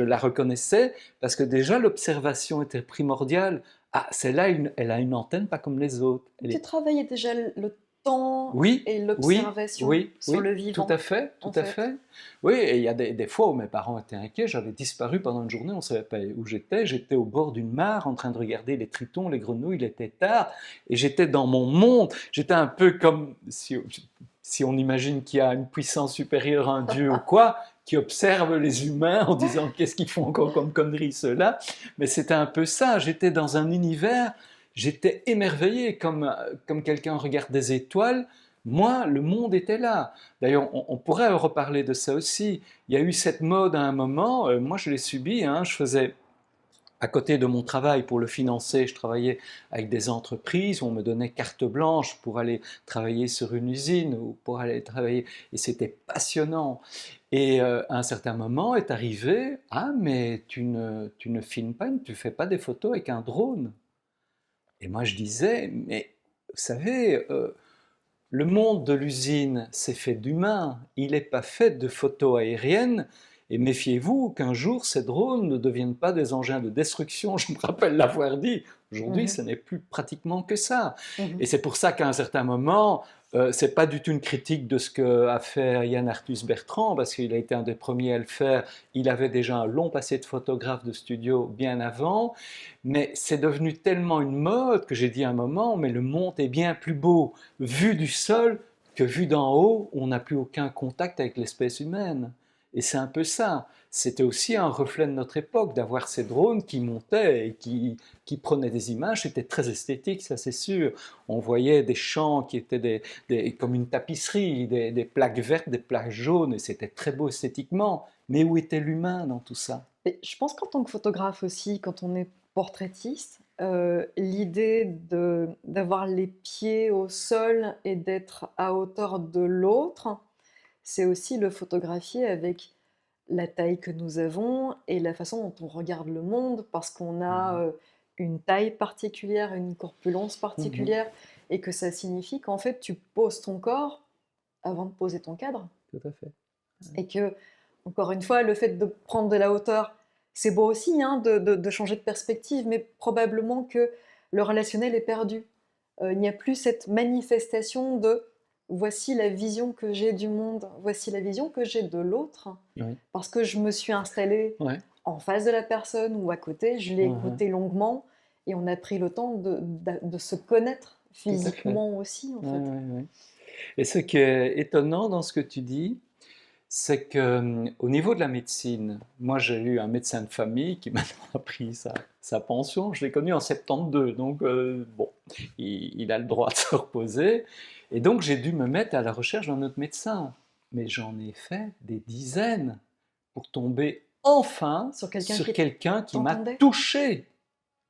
la reconnaissais parce que déjà l'observation était primordiale. Ah, celle-là, elle a une antenne pas comme les autres. Tu travaillais déjà le temps Oui, et oui, l'observation oui, sur oui, le tout à vivant, fait, tout en à fait. fait. Oui, et il y a des fois où mes parents étaient inquiets, j'avais disparu pendant une journée, on ne savait pas où j'étais au bord d'une mare en train de regarder les tritons, les grenouilles, il était tard, et j'étais dans mon monde, j'étais un peu comme, si on imagine qu'il y a une puissance supérieure à un dieu ou quoi, qui observe les humains en disant qu'est-ce qu'ils font encore comme conneries ceux-là, mais c'était un peu ça, j'étais dans un univers, j'étais émerveillé comme quelqu'un regarde des étoiles. Moi, le monde était là. D'ailleurs, on pourrait reparler de ça aussi. Il y a eu cette mode à un moment, moi je l'ai subi, hein, je faisais, à côté de mon travail pour le financer, je travaillais avec des entreprises, où on me donnait carte blanche pour aller travailler sur une usine ou pour aller travailler, et c'était passionnant. Et à un certain moment est arrivé, ah mais tu ne filmes pas, tu ne fais pas des photos avec un drone. Et moi je disais, mais vous savez, le monde de l'usine, c'est fait d'humains, il n'est pas fait de photos aériennes, et méfiez-vous qu'un jour ces drones ne deviennent pas des engins de destruction, je me rappelle l'avoir dit, aujourd'hui ce Mhm, n'est plus pratiquement que ça. Et mhm. c'est pour ça qu'à un certain moment, ce n'est pas du tout une critique de ce qu'a fait Yann Arthus Bertrand, parce qu'il a été un des premiers à le faire, il avait déjà un long passé de photographe de studio bien avant, mais c'est devenu tellement une mode que j'ai dit à un moment, mais le monde est bien plus beau vu du sol que vu d'en haut, on n'a plus aucun contact avec l'espèce humaine. Et c'est un peu ça. C'était aussi un reflet de notre époque, d'avoir ces drones qui montaient et qui prenaient des images. C'était très esthétique, ça c'est sûr. On voyait des champs qui étaient comme une tapisserie, des plaques vertes, des plaques jaunes, et c'était très beau esthétiquement. Mais où était l'humain dans tout ça? Et je pense qu'en tant que photographe aussi, quand on est portraitiste, l'idée d'avoir les pieds au sol et d'être à hauteur de l'autre, c'est aussi le photographier avec la taille que nous avons et la façon dont on regarde le monde, parce qu'on a Mhm. une taille particulière, une corpulence Mhm. particulière, et que ça signifie qu'en fait tu poses ton corps avant de poser ton cadre, Tout à fait. et que, encore une fois, le fait de prendre de la hauteur, c'est beau aussi, hein, de changer de perspective, mais probablement que le relationnel est perdu. Il n'y a plus cette manifestation de voici la vision que j'ai du monde, voici la vision que j'ai de l'autre, Oui. parce que je me suis installée Ouais. en face de la personne ou à côté, je l'ai Mhm. écouté longuement et on a pris le temps de se connaître Tout à fait. physiquement aussi, en Ouais, fait. ouais, ouais. Et ce qui est étonnant dans ce que tu dis, c'est que au niveau de la médecine, moi j'ai eu un médecin de famille qui maintenant a pris sa pension, je l'ai connu en 72, donc bon, il a le droit de se reposer, et donc j'ai dû me mettre à la recherche d'un autre médecin. Mais j'en ai fait des dizaines pour tomber enfin Sur quelqu'un sur qui quelqu'un qui m'a t'entendait? touché.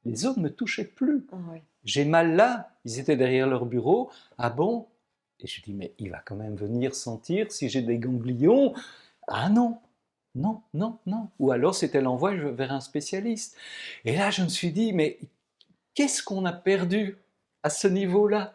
Les autres ne me touchaient plus. Ah ouais. J'ai mal là, ils étaient derrière leur bureau. Ah bon? Et je dis, mais il va quand même venir sentir si j'ai des ganglions. Ah non, non, non, non. Ou alors c'était l'envoi vers un spécialiste. Et là, je me suis dit, mais qu'est-ce qu'on a perdu à ce niveau-là?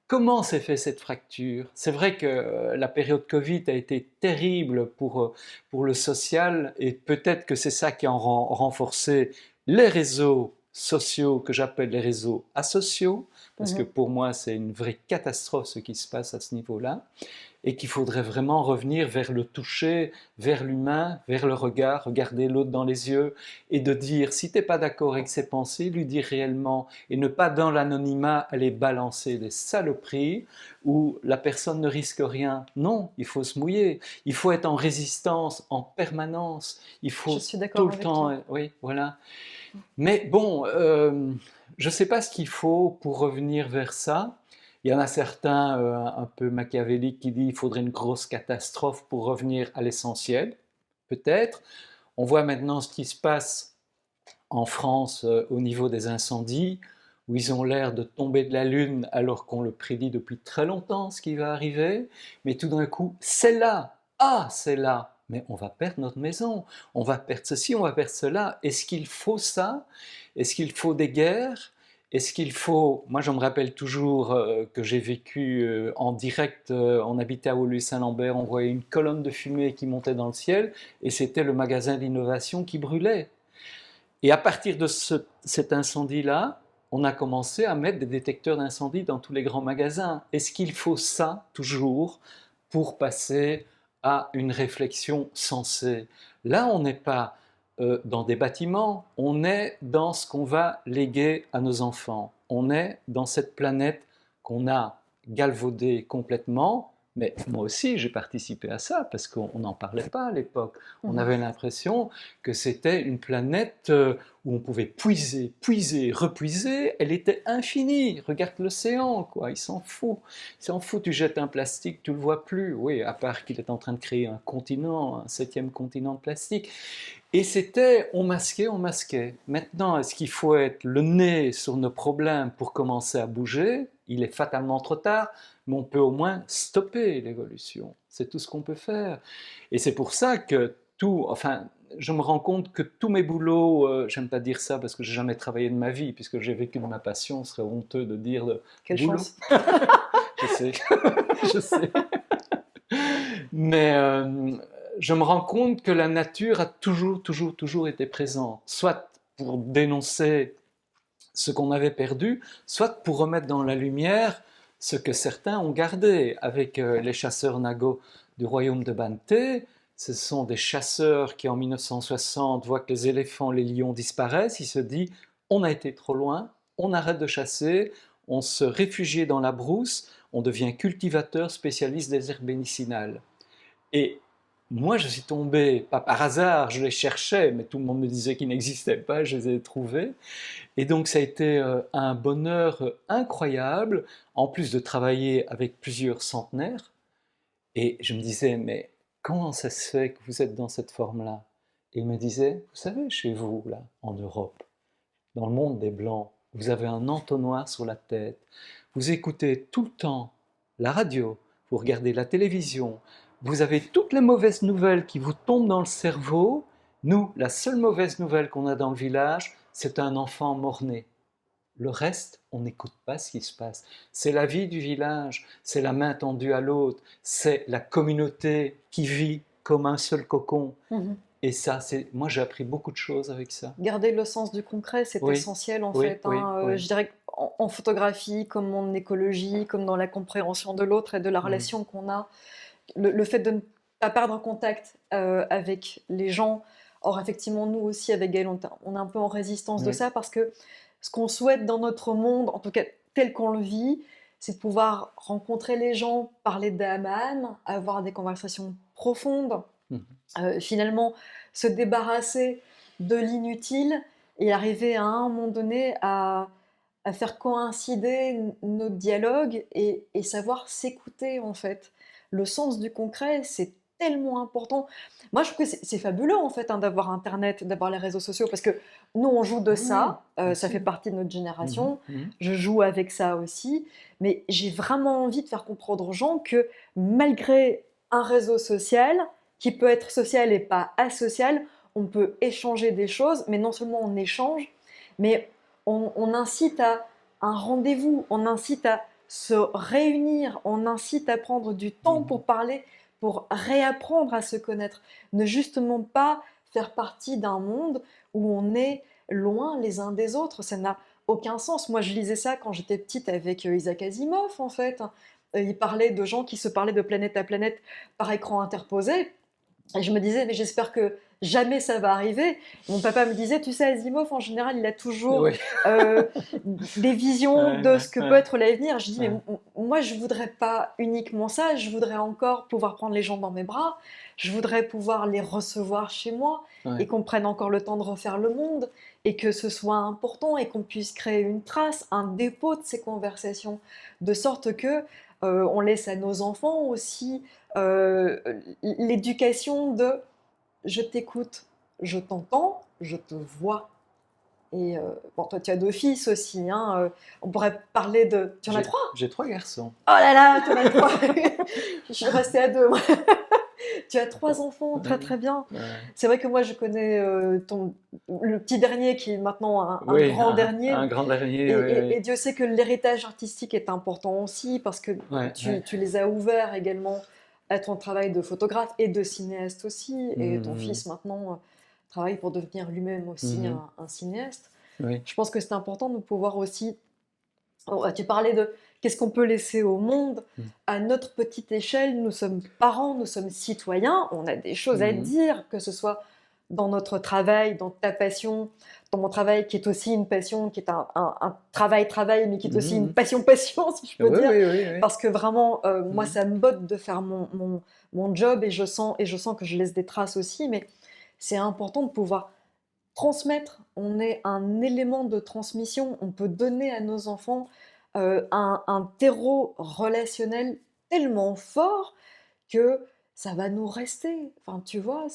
Comment s'est fait cette fracture? C'est vrai que la période Covid a été terrible pour le social, et peut-être que c'est ça qui a renforcé les réseaux sociaux que j'appelle les réseaux asociaux, parce que Mmh. pour moi c'est une vraie catastrophe ce qui se passe à ce niveau-là, et qu'il faudrait vraiment revenir vers le toucher, vers l'humain, vers le regard, regarder l'autre dans les yeux et de dire, si tu n'es pas d'accord avec ses pensées, lui dire réellement, et ne pas dans l'anonymat aller balancer des saloperies où la personne ne risque rien. Non, il faut se mouiller, il faut être en résistance en permanence, il Je faut suis tout d'accord le avec toi. temps, oui, voilà. Mais bon, je ne sais pas ce qu'il faut pour revenir vers ça. Il y en a certains un peu machiavéliques qui disent qu'il faudrait une grosse catastrophe pour revenir à l'essentiel. Peut-être. On voit maintenant ce qui se passe en France au niveau des incendies, où ils ont l'air de tomber de la lune alors qu'on le prédit depuis très longtemps ce qui va arriver. Mais tout d'un coup, c'est là. Ah, c'est là. Mais on va perdre notre maison, on va perdre ceci, on va perdre cela. Est-ce qu'il faut ça? Est-ce qu'il faut des guerres? Est-ce qu'il faut... Moi, je me rappelle toujours que j'ai vécu en direct, on habitait à Woluwe-Saint-Lambert, on voyait une colonne de fumée qui montait dans le ciel, et c'était le magasin d'innovation qui brûlait. Et à partir de cet incendie-là, on a commencé à mettre des détecteurs d'incendie dans tous les grands magasins. Est-ce qu'il faut ça, toujours, pour passer à une réflexion sensée? Là, on n'est pas dans des bâtiments, on est dans ce qu'on va léguer à nos enfants. On est dans cette planète qu'on a galvaudée complètement, mais moi aussi j'ai participé à ça, parce qu'on n'en parlait pas à l'époque. On Mmh. avait l'impression que c'était une planète où on pouvait puiser, puiser, repuiser, elle était infinie. Regarde l'océan, quoi, il s'en fout, tu jettes un plastique, tu le vois plus. Oui, à part qu'il est en train de créer un continent, un 7e continent de plastique. Et c'était, on masquait, on masquait. Maintenant, est-ce qu'il faut être le nez sur nos problèmes pour commencer à bouger? Il est fatalement trop tard, mais on peut au moins stopper l'évolution. C'est tout ce qu'on peut faire. Et c'est pour ça que tout, enfin, je me rends compte que tous mes boulots, j'aime pas dire ça parce que j'ai jamais travaillé de ma vie, puisque j'ai vécu de ma passion, ce serait honteux de dire de Quelle boulot. chance. Je sais, je sais. Mais je me rends compte que la nature a toujours, toujours, toujours été présente, soit pour dénoncer ce qu'on avait perdu, soit pour remettre dans la lumière ce que certains ont gardé. Avec les chasseurs Nago du royaume de Banté, ce sont des chasseurs qui en 1960 voient que les éléphants, les lions disparaissent, ils se disent on a été trop loin, on arrête de chasser, on se réfugie dans la brousse, on devient cultivateur spécialiste des herbes médicinales. Et moi, je suis tombé, pas par hasard, je les cherchais, mais tout le monde me disait qu'ils n'existaient pas, je les ai trouvés. Et donc, ça a été un bonheur incroyable, en plus de travailler avec plusieurs centenaires. Et je me disais, mais comment ça se fait que vous êtes dans cette forme-là? Et il me disait, vous savez, chez vous, là, en Europe, dans le monde des Blancs, vous avez un entonnoir sur la tête, vous écoutez tout le temps la radio, vous regardez la télévision, vous avez toutes les mauvaises nouvelles qui vous tombent dans le cerveau. Nous, la seule mauvaise nouvelle qu'on a dans le village, c'est un enfant mort-né. Le reste, on n'écoute pas ce qui se passe. C'est la vie du village, c'est la main tendue à l'autre, c'est la communauté qui vit comme un seul cocon. Mmh. Et ça, moi j'ai appris beaucoup de choses avec ça. Garder le sens du concret, c'est Oui, essentiel en oui, fait, oui, hein, oui. je dirais qu'en photographie, comme en écologie, comme dans la compréhension de l'autre et de la Mm, relation qu'on a, le fait de ne pas perdre contact, avec les gens. Or effectivement, nous aussi avec Gaël, on est un peu en résistance de oui, ça parce que ce qu'on souhaite dans notre monde, en tout cas tel qu'on le vit, c'est de pouvoir rencontrer les gens, parler d'âme à âme, avoir des conversations profonde, Mhm. finalement se débarrasser de l'inutile et arriver à un moment donné à faire coïncider notre dialogue et savoir s'écouter en fait. Le sens du concret, c'est tellement important. Moi, je trouve que c'est fabuleux en fait, hein, d'avoir Internet, d'avoir les réseaux sociaux, parce que nous, on joue de Oui, oui, ça, bien ça fait sûr. partie de notre Mhm, génération. mhm. Je joue avec ça aussi, mais j'ai vraiment envie de faire comprendre aux gens que malgré un réseau social, qui peut être social et pas asocial, on peut échanger des choses, mais non seulement on échange, mais on incite à un rendez-vous, on incite à se réunir, on incite à prendre du temps Mhm. pour parler, pour réapprendre à se connaître. Ne justement pas faire partie d'un monde où on est loin les uns des autres. Ça n'a aucun sens. Moi, je lisais ça quand j'étais petite avec Isaac Asimov, en fait. Il parlait de gens qui se parlaient de planète à planète par écran interposé. Et je me disais, mais j'espère que jamais ça va arriver. Mon papa me disait, tu sais, Asimov, en général, il a toujours Oui. euh, des visions Ouais, de ouais, ce que peut ouais, être l'avenir. Je dis, mais ouais. moi, je voudrais pas uniquement ça, je voudrais encore pouvoir prendre les gens dans mes bras, je voudrais pouvoir les recevoir chez moi et Ouais. qu'on prenne encore le temps de refaire le monde et que ce soit important et qu'on puisse créer une trace, un dépôt de ces conversations, de sorte que on laisse à nos enfants aussi euh, l'éducation de je t'écoute, je t'entends, je te vois. Et bon, toi, tu as 2 fils aussi, hein, on pourrait parler de. Tu en as 3? J'ai 3 garçons. Oh là là, tu en as 3. Je suis restée à 2. Moi. Tu as 3 enfants, très Ouais, très bien. ouais. C'est vrai que moi, je connais le petit dernier qui est maintenant un Oui, grand dernier. un grand dernier, Et, oui, et oui. Dieu sait que l'héritage artistique est important aussi parce que Ouais, ouais. tu les as ouverts également à ton travail de photographe et de cinéaste aussi. Et ton Mhm, fils maintenant travaille pour devenir lui-même aussi mhm. un cinéaste. Oui. Je pense que c'est important de pouvoir aussi. Oh, tu parlais de qu'est-ce qu'on peut laisser au monde Mhm. à notre petite échelle. Nous sommes parents, nous sommes citoyens, on a des choses à Mhm. dire, que ce soit dans notre travail, dans ta passion, dans mon travail qui est aussi une passion, qui est un travail, mais qui est aussi une Mhm. passion, si je peux Oui, dire. oui, oui, oui. Parce que vraiment, moi, Mhm. ça me botte de faire mon job et je sens que je laisse des traces aussi, mais c'est important de pouvoir transmettre. On est un élément de transmission. On peut donner à nos enfants un terreau relationnel tellement fort que ça va nous rester. Enfin, tu vois,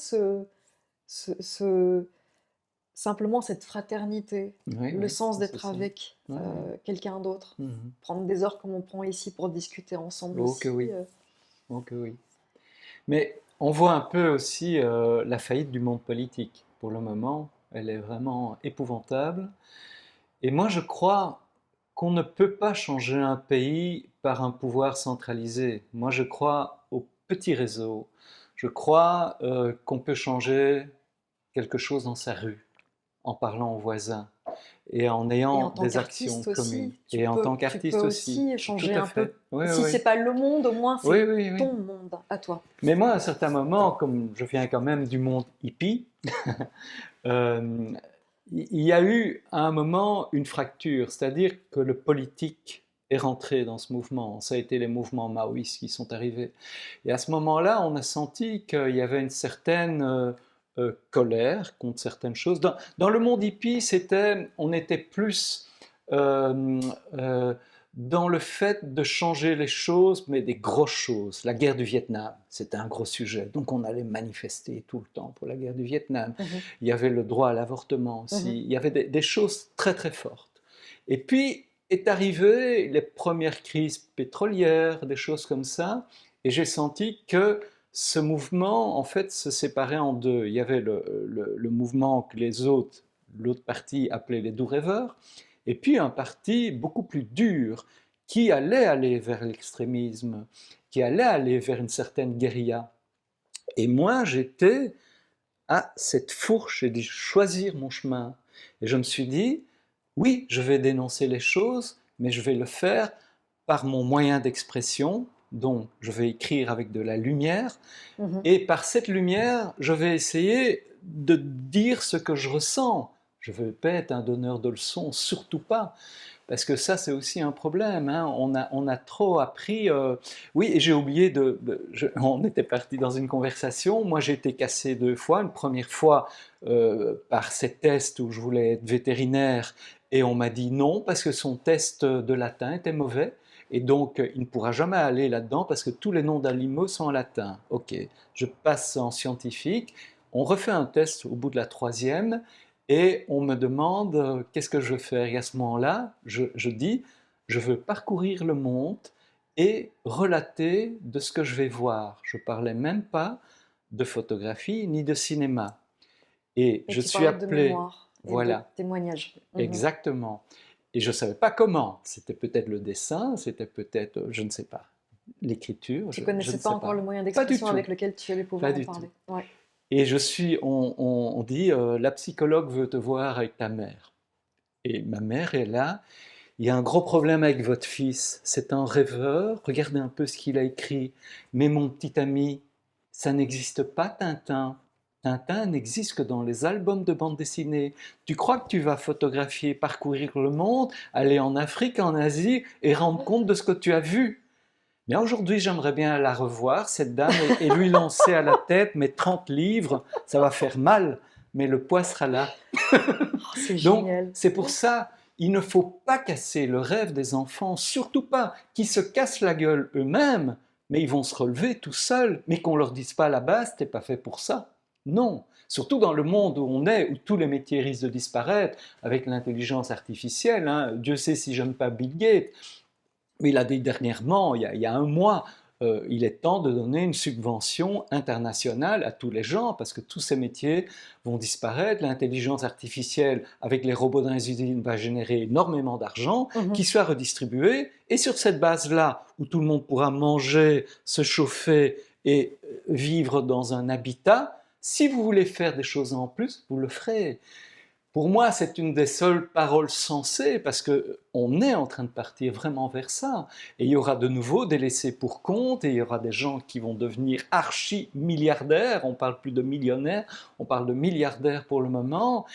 simplement cette fraternité, Oui, le oui, sens c'est d'être ça. avec Ouais, ouais. quelqu'un d'autre. Mhm. Prendre des heures comme on prend ici pour discuter ensemble Oh que aussi. oui, oh que oui. Mais on voit un peu aussi la faillite du monde politique. Pour le moment, elle est vraiment épouvantable. Et moi, je crois qu'on ne peut pas changer un pays par un pouvoir centralisé. Moi, je crois aux petits réseaux. Je crois qu'on peut changer quelque chose dans sa rue en parlant aux voisins et en Et en ayant tant des actions qu'artiste communes. aussi, Et en tant tu peux qu'artiste aussi. aussi Tout changer à un fait. peu. Oui, Si oui, c'est pas le monde, au moins oui. c'est Oui, oui, oui. ton monde à toi. Mais moi, à un certain moment, comme je viens quand même du monde hippie, euh, il y a eu à un moment une fracture, c'est-à-dire que le politique est rentré dans ce mouvement. Ça a été les mouvements maoïstes qui sont arrivés. Et à ce moment-là, on a senti qu'il y avait une certaine colère contre certaines choses. Dans le monde hippie, on était plus euh, euh, dans le fait de changer les choses, mais des grosses choses. La guerre du Vietnam, c'était un gros sujet. Donc on allait manifester tout le temps pour la guerre du Vietnam. Mhm, Il y avait le droit à l'avortement mhm, aussi. Il y avait des choses très très fortes. Et puis est arrivé les premières crises pétrolières, des choses comme ça. Et j'ai senti que ce mouvement, en fait, se séparait en deux. Il y avait le mouvement que l'autre partie appelait les doux rêveurs, et puis un parti beaucoup plus dur qui allait aller vers l'extrémisme, qui allait aller vers une certaine guérilla. Et moi, j'étais à cette fourche et de choisir mon chemin. Et je me suis dit, oui, je vais dénoncer les choses, mais je vais le faire par mon moyen d'expression, donc je vais écrire avec de la lumière, mhm. et par cette lumière, je vais essayer de dire ce que je ressens. Je ne veux pas être un donneur de leçons, surtout pas. Parce que ça, c'est aussi un problème, hein. On a trop appris. Oui, et j'ai oublié on était parti dans une conversation. Moi, j'ai été cassé 2 fois. Une première fois par ces tests où je voulais être vétérinaire et on m'a dit non parce que son test de latin était mauvais. Et donc, il ne pourra jamais aller là-dedans parce que tous les noms d'animaux sont en latin. Ok, je passe en scientifique. On refait un test au bout de la troisième. Et on me demande qu'est-ce que je veux faire. Et à ce moment-là, je dis, je veux parcourir le monde et relater de ce que je vais voir. Je ne parlais même pas de photographie ni de cinéma. Et Et je tu suis parlais de appelé, mémoire et de voilà, témoignage. Mhm. exactement. Et je ne savais pas comment. C'était peut-être le dessin, c'était peut-être, je ne sais pas, l'écriture, Tu je connaissais ne pas sais encore pas. le moyen Pas du d'expression tout, avec lequel tu allais pas pouvoir en du tout. parler. Ouais. Et on dit, la psychologue veut te voir avec ta mère. Et ma mère est là. Il y a un gros problème avec votre fils. C'est un rêveur. Regardez un peu ce qu'il a écrit. Mais mon petit ami, ça n'existe pas, Tintin. Tintin n'existe que dans les albums de bande dessinée. Tu crois que tu vas photographier, parcourir le monde, aller en Afrique, en Asie et rendre compte de ce que tu as vu? Mais aujourd'hui, j'aimerais bien la revoir, cette dame, et lui lancer à la tête mes 30 livres. Ça va faire mal, mais le poids sera là. Oh, c'est Donc, génial. c'est pour ça, il ne faut pas casser le rêve des enfants, surtout pas, qu'ils se cassent la gueule eux-mêmes, mais ils vont se relever tout seuls, mais qu'on leur dise pas à la base, t'es pas fait pour ça. Non, surtout dans le monde où on est, où tous les métiers risquent de disparaître, avec l'intelligence artificielle, hein. Dieu sait si j'aime pas Bill Gates, mais il a dit dernièrement, il y a un mois, il est temps de donner une subvention internationale à tous les gens parce que tous ces métiers vont disparaître. L'intelligence artificielle avec les robots dans les usines va générer énormément d'argent Mhm. qui soit redistribué. Et sur cette base-là, où tout le monde pourra manger, se chauffer et vivre dans un habitat, si vous voulez faire des choses en plus, vous le ferez. Pour moi, c'est une des seules paroles sensées parce qu'on est en train de partir vraiment vers ça. Et il y aura de nouveau des laissés pour compte et il y aura des gens qui vont devenir archi-milliardaires. On ne parle plus de millionnaires, on parle de milliardaires pour le moment.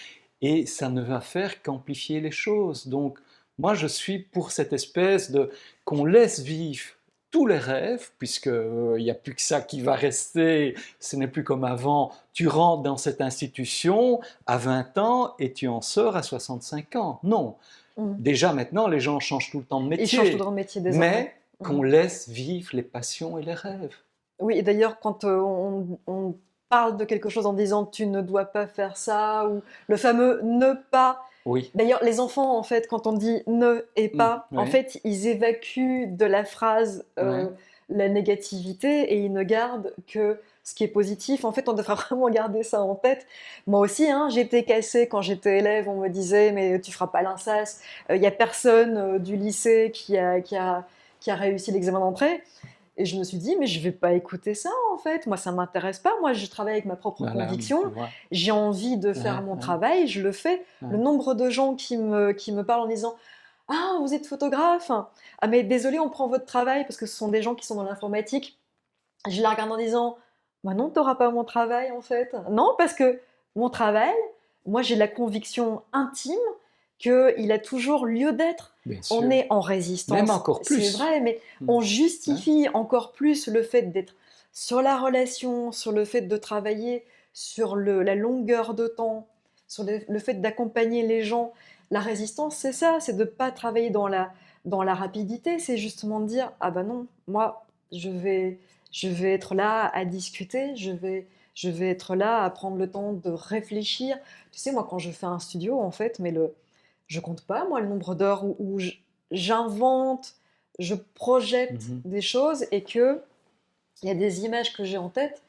Et ça ne va faire qu'amplifier les choses. Donc, moi, je suis pour cette espèce de qu'on laisse vivre tous les rêves, puisqu'il n'y a plus que ça qui va rester, ce n'est plus comme avant, tu rentres dans cette institution à 20 ans et tu en sors à 65 ans. Non, Mhm. déjà maintenant les gens changent tout le temps de Ils changent tout métier, leur métier désormais. mais qu'on Mhm. laisse vivre les passions et les rêves. Oui, et d'ailleurs, quand on parle de quelque chose en disant tu ne dois pas faire ça, ou le fameux ne pas. Oui. D'ailleurs, les enfants, en fait, quand on dit ne et pas, en Oui, fait, ils évacuent de la phrase oui. la négativité et ils ne gardent que ce qui est positif. En fait, on devrait vraiment garder ça en tête. Moi aussi, hein, j'étais cassée quand j'étais élève. On me disait, mais tu feras pas l'INSAS. Il y a personne du lycée qui a réussi l'examen d'entrée. Et je me suis dit, mais je vais pas écouter ça en fait. Moi, ça m'intéresse pas. Moi, je travaille avec ma propre Voilà, conviction. tu vois. J'ai envie de faire Ouais, mon ouais, travail, je le fais. Le ouais. nombre de gens qui me parlent en disant, ah, vous êtes photographe? Ah, mais désolé, on prend votre travail parce que ce sont des gens qui sont dans l'informatique. Je la regarde en disant, bah non, t'auras pas mon travail en fait. Non, parce que mon travail, moi, j'ai la conviction intime qu'il a toujours lieu d'être. Bien On sûr. est en Même résistance, encore c'est plus. vrai, mais Hmm. on Hein? justifie encore plus le fait d'être sur la relation, sur le fait de travailler sur la longueur de temps, sur le fait d'accompagner les gens. La résistance, c'est ça, c'est de ne pas travailler dans la rapidité, c'est justement de dire, ah ben non, moi, je vais être là à discuter, je vais être là à prendre le temps de réfléchir. Tu sais, moi, quand je fais un studio, en fait, je compte pas, moi, le nombre d'heures où j'invente, je projette Mhm. des choses et que il y a des images que j'ai en tête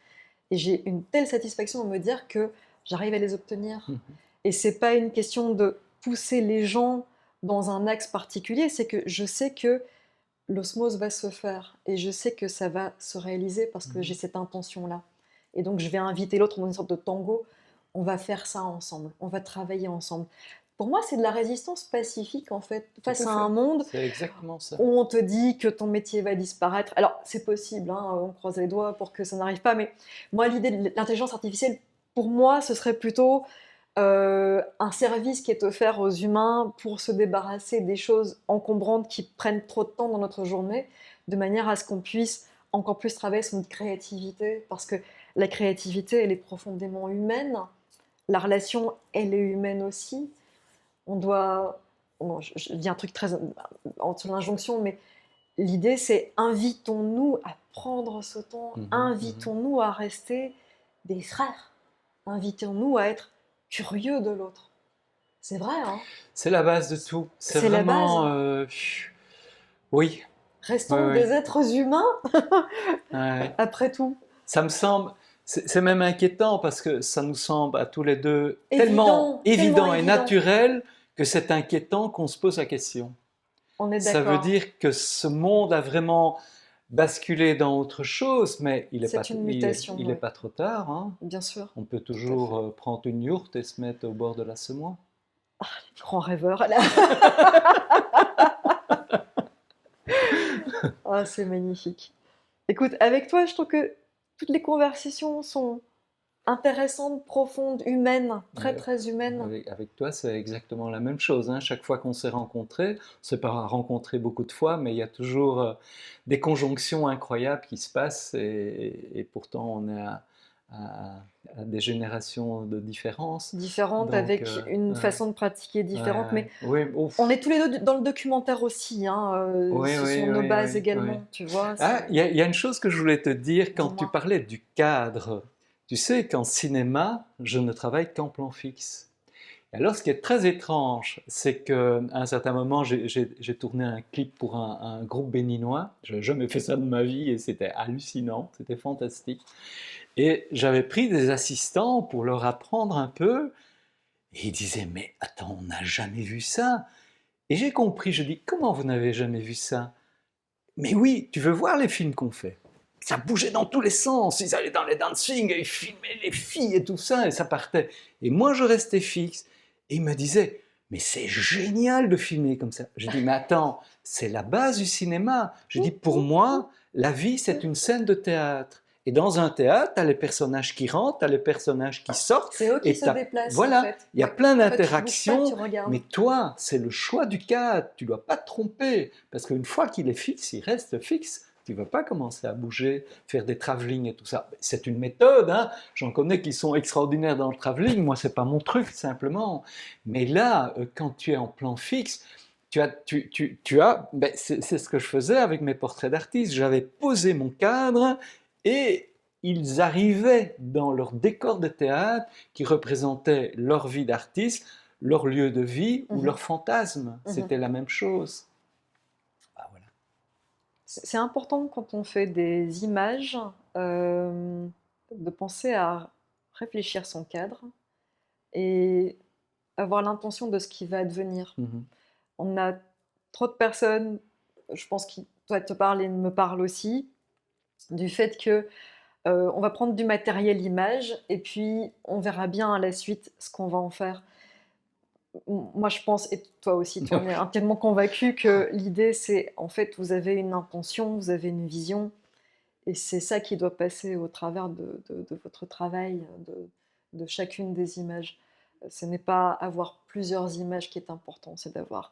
et j'ai une telle satisfaction de me dire que j'arrive à les obtenir. Mhm. Et c'est pas une question de pousser les gens dans un axe particulier, c'est que je sais que l'osmose va se faire et je sais que ça va se réaliser parce que j'ai Mhm. cette intention-là. Et donc je vais inviter l'autre dans une sorte de tango. On va faire ça ensemble, on va travailler ensemble. Pour moi, c'est de la résistance pacifique en fait, Tout face à à un fait. monde C'est exactement ça. où on te dit que ton métier va disparaître. Alors, c'est possible, hein, on croise les doigts pour que ça n'arrive pas, mais moi, l'idée de l'intelligence artificielle, pour moi, ce serait plutôt un service qui est offert aux humains pour se débarrasser des choses encombrantes qui prennent trop de temps dans notre journée, de manière à ce qu'on puisse encore plus travailler sur notre créativité, parce que la créativité, elle est profondément humaine, la relation, elle est humaine aussi. On doit... Bon, je dis un truc très entre l'injonction, mais l'idée, c'est invitons-nous à prendre ce temps, invitons-nous à rester des frères, invitons-nous à être curieux de l'autre. C'est vrai, hein? C'est la base de tout. C'est C'est la base. vraiment... oui, Restons oui, des oui. êtres humains, Ouais. après tout. Ça me semble... C'est même inquiétant parce que ça nous semble à tous les deux tellement Évident, tellement évident et évident. naturel que c'est inquiétant qu'on se pose la question. On est Ça veut d'accord. dire que ce monde a vraiment basculé dans autre chose, mais il n'est pas, C'est une mutation, il est ouais. pas trop tard, hein. Bien sûr. On peut Tout à toujours fait. prendre une yourte et se mettre au bord de la Semois. Grand rêveur, là. Ah, c'est magnifique. Écoute, avec toi, je trouve que toutes les conversations sont intéressantes, profondes, humaines, très Euh, très humaines. avec toi, c'est exactement la même chose, hein. Chaque fois qu'on s'est rencontrés, on ne s'est pas rencontrés beaucoup de fois, mais il y a toujours des conjonctions incroyables qui se passent et pourtant on est à- à des générations de différence. Différentes, Donc, avec une ouais, façon de pratiquer différente. Mais oui, ouf. on est tous les deux dans le documentaire aussi, hein, Oui, ce oui, sont nos oui, bases oui, oui. également, tu vois. Ah, il y a une chose que je voulais te dire quand tu Dis-moi. parlais du cadre. Tu sais qu'en cinéma, je ne travaille qu'en plan fixe. Et alors, ce qui est très étrange, c'est qu'à un certain moment, j'ai tourné un clip pour un groupe béninois. Je n'avais jamais fait ça de ma vie et c'était hallucinant, c'était fantastique. Et j'avais pris des assistants pour leur apprendre un peu. Et ils disaient, mais attends, on n'a jamais vu ça. Et j'ai compris, je dis, comment vous n'avez jamais vu ça? Mais oui, tu veux voir les films qu'on fait? Ça bougeait dans tous les sens, ils allaient dans les dancing, et ils filmaient les filles et tout ça, et ça partait. Et moi, je restais fixe. Et ils me disaient, mais c'est génial de filmer comme ça. Je dis, mais attends, c'est la base du cinéma. Je dis, pour moi, la vie, c'est une scène de théâtre. Et dans un théâtre, tu as les personnages qui rentrent, tu as les personnages qui sortent. C'est eux qui Et se déplacent, en voilà, fait. il y a Ouais. plein Toi, tu bouges pas, d'interactions. tu regardes. Mais toi, c'est le choix du cadre. Tu ne dois pas te tromper. Parce qu'une fois qu'il est fixe, il reste fixe. Tu ne vas pas commencer à bouger, faire des travelling et tout ça. C'est une méthode, hein. J'en connais qui sont extraordinaires dans le travelling. Moi, ce n'est pas mon truc, simplement. Mais là, quand tu es en plan fixe, c'est ce que je faisais avec mes portraits d'artistes. J'avais posé mon cadre et ils arrivaient dans leur décor de théâtre qui représentait leur vie d'artiste, leur lieu de vie ou leur fantasme. C'était la même chose. Ah, voilà. C'est important quand on fait des images de penser à réfléchir son cadre et avoir l'intention de ce qui va advenir. On a trop de personnes, je pense qui toi te parlent et me parlent aussi, du fait que on va prendre du matériel image et puis on verra bien à la suite ce qu'on va en faire. Moi, je pense, et toi aussi, tu en es intimement convaincu que l'idée, c'est en fait, vous avez une intention, vous avez une vision, et c'est ça qui doit passer au travers de votre travail, de chacune des images. Ce n'est pas avoir plusieurs images qui est important, c'est d'avoir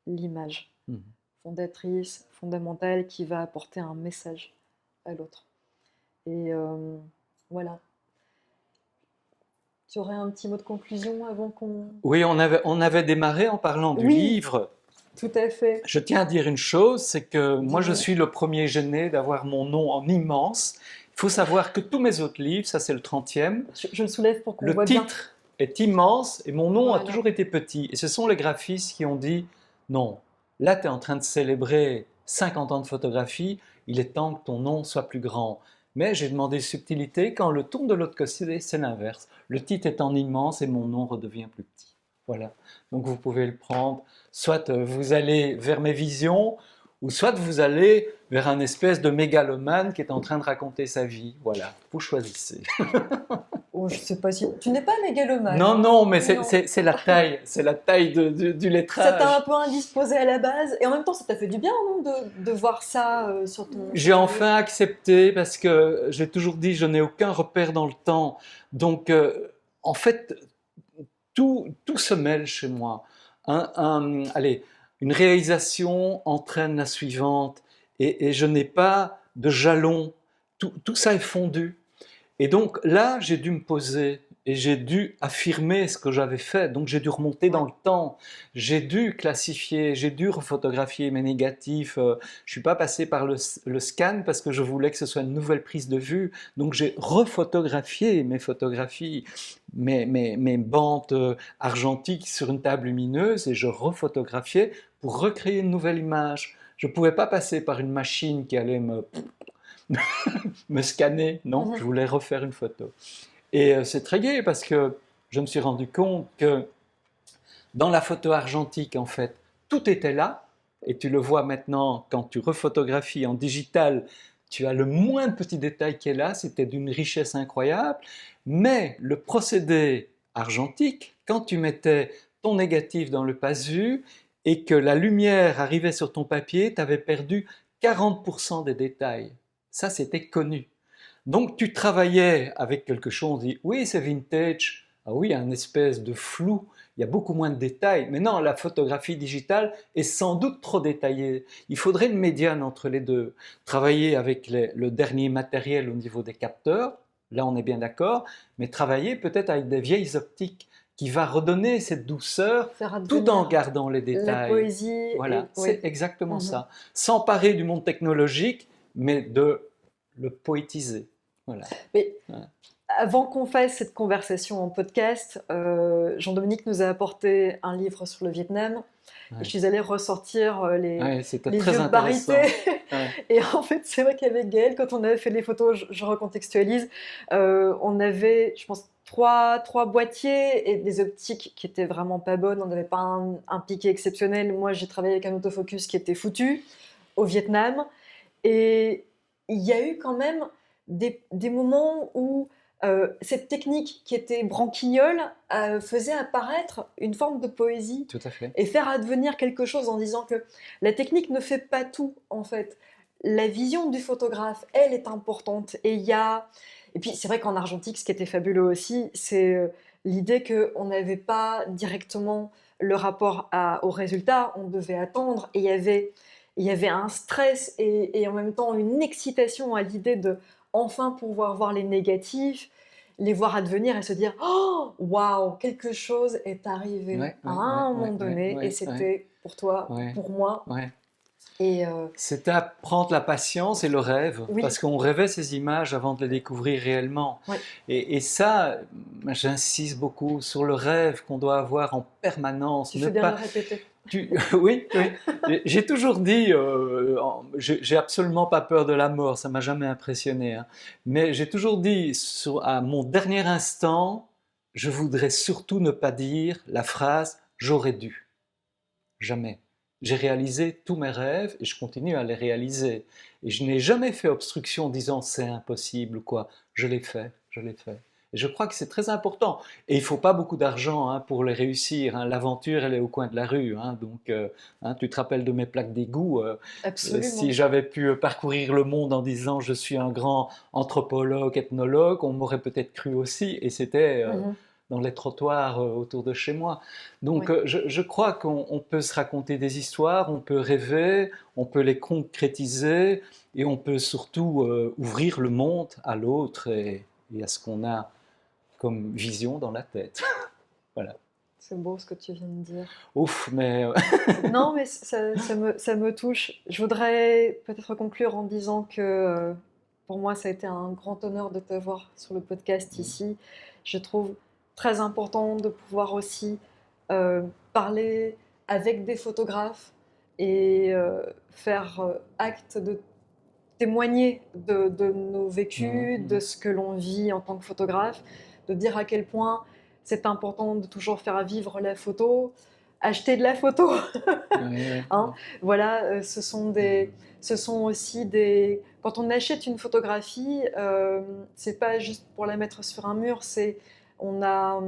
l'image fondatrice, fondamentale, qui va apporter un message à l'autre. Et voilà. Tu aurais un petit mot de conclusion avant qu'on... Oui, on avait démarré en parlant du Oui, livre. tout à fait. Je tiens à dire une chose, c'est que moi je Dis-moi. suis le premier gêné d'avoir mon nom en immense. Il faut savoir que tous mes autres livres, ça c'est le 30e, Je le soulève pour qu'on le voit bien. titre est immense et mon nom a Voilà. toujours été petit. Et ce sont les graphistes qui ont dit, non, là tu es en train de célébrer 50 ans de photographie, il est temps que ton nom soit plus grand. Mais j'ai demandé subtilité, quand le tourne de l'autre côté, c'est l'inverse. Le titre est en immense et mon nom redevient plus petit. Voilà, donc vous pouvez le prendre, soit vous allez vers mes visions, ou soit vous allez vers un espèce de mégalomane qui est en train de raconter sa vie. Voilà, vous choisissez. Oh, je sais pas si... Tu n'es pas mégalomane. Non, Hein. non, mais Non. c'est la taille du Ça lettrage. t'a un peu indisposé à la base, et en même temps, ça t'a fait du bien, non, de voir ça sur ton... J'ai enfin accepté parce que j'ai toujours dit je n'ai aucun repère dans le temps. Donc, en fait, tout se mêle chez moi. Allez, une réalisation entraîne la suivante et je n'ai pas de jalon. Tout ça est fondu. Et donc là, j'ai dû me poser et j'ai dû affirmer ce que j'avais fait. Donc j'ai dû remonter Ouais. dans le temps, j'ai dû classifier, j'ai dû refotographier mes négatifs. Je ne suis pas passé par le scan parce que je voulais que ce soit une nouvelle prise de vue. Donc j'ai refotographié mes photographies, mes bandes argentiques sur une table lumineuse et je refotographiais pour recréer une nouvelle image. Je ne pouvais pas passer par une machine qui allait me scanner, non, je Mhm. voulais refaire une photo. Et c'est très gai parce que je me suis rendu compte que dans la photo argentique, en fait, tout était là. Et tu le vois maintenant, quand tu refotographies en digital, tu as le moindre petit détail qui est là, c'était d'une richesse incroyable. Mais le procédé argentique, quand tu mettais ton négatif dans le passe-vue et que la lumière arrivait sur ton papier, tu avais perdu 40% des détails. Ça, c'était connu. Donc tu travaillais avec quelque chose, on dit oui c'est vintage, ah oui il y a une espèce de flou, il y a beaucoup moins de détails, mais non la photographie digitale est sans doute trop détaillée, il faudrait une médiane entre les deux, travailler avec le dernier matériel au niveau des capteurs, là on est bien d'accord, mais travailler peut-être avec des vieilles optiques qui va redonner cette douceur Faire tout en advenir gardant les la détails. poésie Voilà, et c'est oui. exactement Mhm. ça. S'emparer du monde technologique, mais de le poétiser. Voilà. Mais Ouais. avant qu'on fasse cette conversation en podcast, Jean-Dominique nous a apporté un livre sur le Vietnam et je Ouais. suis allée ressortir Ouais, c'était les très vieux barités. intéressant. Ouais. Et en fait, c'est vrai qu'avec Gaël, quand on avait fait les photos, je recontextualise, on avait, je pense, trois boîtiers et des optiques qui étaient vraiment pas bonnes. On n'avait pas un piqué exceptionnel. Moi, j'ai travaillé avec un autofocus qui était foutu au Vietnam. Et il y a eu quand même des moments où cette technique qui était branquignole faisait apparaître une forme de poésie Tout à fait. et faire advenir quelque chose en disant que la technique ne fait pas tout en fait. La vision du photographe, elle est importante. Et puis c'est vrai qu'en argentique, ce qui était fabuleux aussi, c'est l'idée qu'on n'avait pas directement le rapport au résultat, on devait attendre. Et il y avait un stress et en même temps une excitation à l'idée de enfin pouvoir voir les négatifs, les voir advenir et se dire oh waouh, quelque chose est arrivé Ouais, à ouais, ouais, un moment ouais, ouais, donné et ouais, ouais, c'était pour toi, ouais, pour moi. ouais. Et C'était apprendre la patience et le rêve, oui, parce qu'on rêvait ces images avant de les découvrir réellement. oui, Et ça, j'insiste beaucoup sur le rêve qu'on doit avoir en permanence. tu Ne fais bien de pas, le répéter. oui, oui. J'ai toujours dit, j'ai absolument pas peur de la mort, ça m'a jamais impressionné, hein. Mais j'ai toujours dit, à mon dernier instant, je voudrais surtout ne pas dire la phrase j'aurais dû. Jamais. J'ai réalisé tous mes rêves et je continue à les réaliser. Et je n'ai jamais fait obstruction en disant c'est impossible ou quoi. Je l'ai fait, je l'ai fait. Et je crois que c'est très important. Et il ne faut pas beaucoup d'argent hein, pour les réussir, hein. L'aventure, elle est au coin de la rue, hein. Donc, hein, tu te rappelles de mes plaques d'égout. Si Absolument. j'avais pu parcourir le monde en disant je suis un grand anthropologue, ethnologue, on m'aurait peut-être cru aussi. Et c'était Mhm. dans les trottoirs autour de chez moi. Donc Oui. je crois qu'on peut se raconter des histoires, on peut rêver, on peut les concrétiser et on peut surtout ouvrir le monde à l'autre et à ce qu'on a comme vision dans la tête. Voilà. C'est beau ce que tu viens de dire. Ouf, mais Non, mais ça me touche. Je voudrais peut-être conclure en disant que pour moi, ça a été un grand honneur de t'avoir sur le podcast ici. Je trouve très important de pouvoir aussi euh, parler avec des photographes et faire acte de témoigner de nos vécus, de ce que l'on vit en tant que photographe, de dire à quel point c'est important de toujours faire vivre la photo, acheter de la photo. oui, oui, Hein, oui. voilà, ce sont aussi des. Quand on achète une photographie, c'est pas juste pour la mettre sur un mur, c'est on a,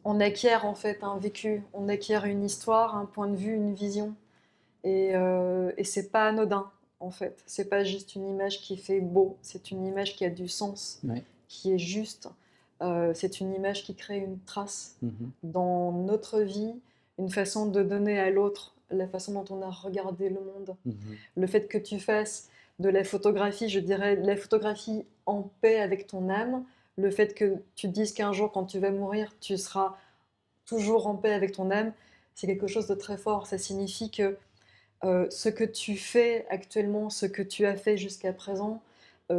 on acquiert en fait un vécu, on acquiert une histoire, un point de vue, une vision, et c'est pas anodin en fait. C'est pas juste une image qui fait beau, c'est une image qui a du sens, Oui. qui est juste. c'est une image qui crée une trace Mhm. dans notre vie, une façon de donner à l'autre la façon dont on a regardé le monde. Mhm. Le fait que tu fasses de la photographie, je dirais de la photographie en paix avec ton âme, le fait que tu te dises qu'un jour, quand tu vas mourir, tu seras toujours en paix avec ton âme, c'est quelque chose de très fort. Ça signifie que ce que tu fais actuellement, ce que tu as fait jusqu'à présent,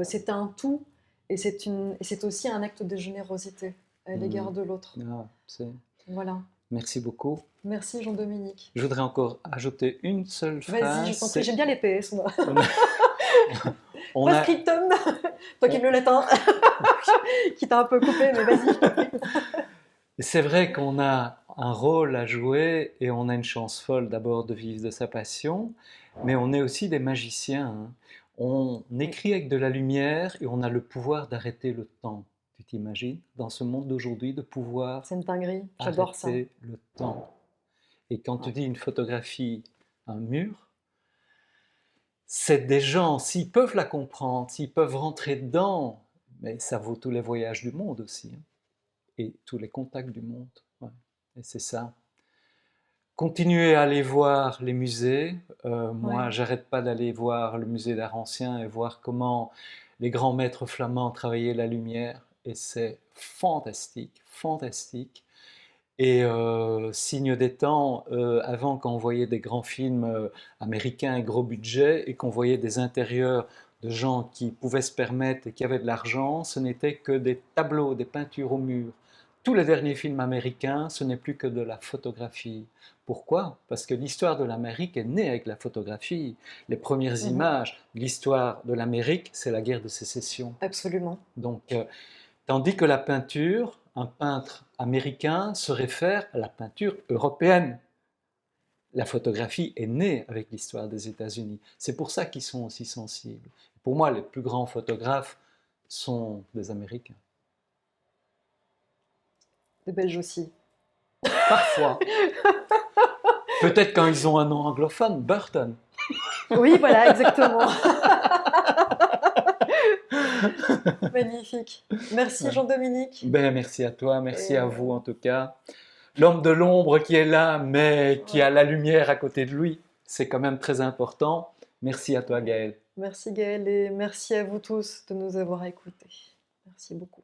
c'est un tout et c'est aussi un acte de générosité à l'égard Mhm. de l'autre. Ah, Voilà. merci beaucoup. Merci Jean-Dominique. Je voudrais encore ajouter une seule Vas-y, je phrase. t'en prie, j'aime bien les PS, moi. On a, on a- Post-scriptum, toi qui on- me le latin, qui t'a un peu coupé, mais vas-y, je t'en prie. c'est vrai qu'on a un rôle à jouer et on a une chance folle d'abord de vivre de sa passion, mais on est aussi des magiciens, hein. On écrit avec de la lumière et on a le pouvoir d'arrêter le temps. Tu t'imagines, dans ce monde d'aujourd'hui, de pouvoir C'est une dinguerie, j'adore ça. arrêter le temps. Et quand tu Ouais. dis une photographie, un mur, c'est des gens, s'ils peuvent la comprendre, s'ils peuvent rentrer dedans, mais ça vaut tous les voyages du monde aussi, hein, et tous les contacts du monde. Ouais. Et c'est ça. Continuez à aller voir les musées. Moi, Ouais. j'arrête pas d'aller voir le musée d'art ancien et voir comment les grands maîtres flamands travaillaient la lumière. Et c'est fantastique, fantastique. Et signe des temps, avant quand on voyait des grands films américains et gros budget et qu'on voyait des intérieurs de gens qui pouvaient se permettre et qui avaient de l'argent, ce n'était que des tableaux, des peintures au mur. Tous les derniers films américains, ce n'est plus que de la photographie. Pourquoi? Parce que l'histoire de l'Amérique est née avec la photographie. Les premières Mhm. images de l'histoire de l'Amérique, c'est la guerre de sécession. Absolument. Donc, tandis que la peinture, un peintre américain se réfère à la peinture européenne. La photographie est née avec l'histoire des États-Unis. C'est pour ça qu'ils sont aussi sensibles. Pour moi, les plus grands photographes sont des Américains. Des Belges aussi. Parfois. Peut-être quand ils ont un nom anglophone, Burton. Oui, voilà, exactement. Magnifique. Merci Jean-Dominique. Ben, merci à toi, merci Et à vous en tout cas. L'homme de l'ombre qui est là, mais qui a ouais. la lumière à côté de lui, c'est quand même très important. Merci à toi, Gaël. Merci Gaëlle et merci à vous tous de nous avoir écoutés. Merci beaucoup.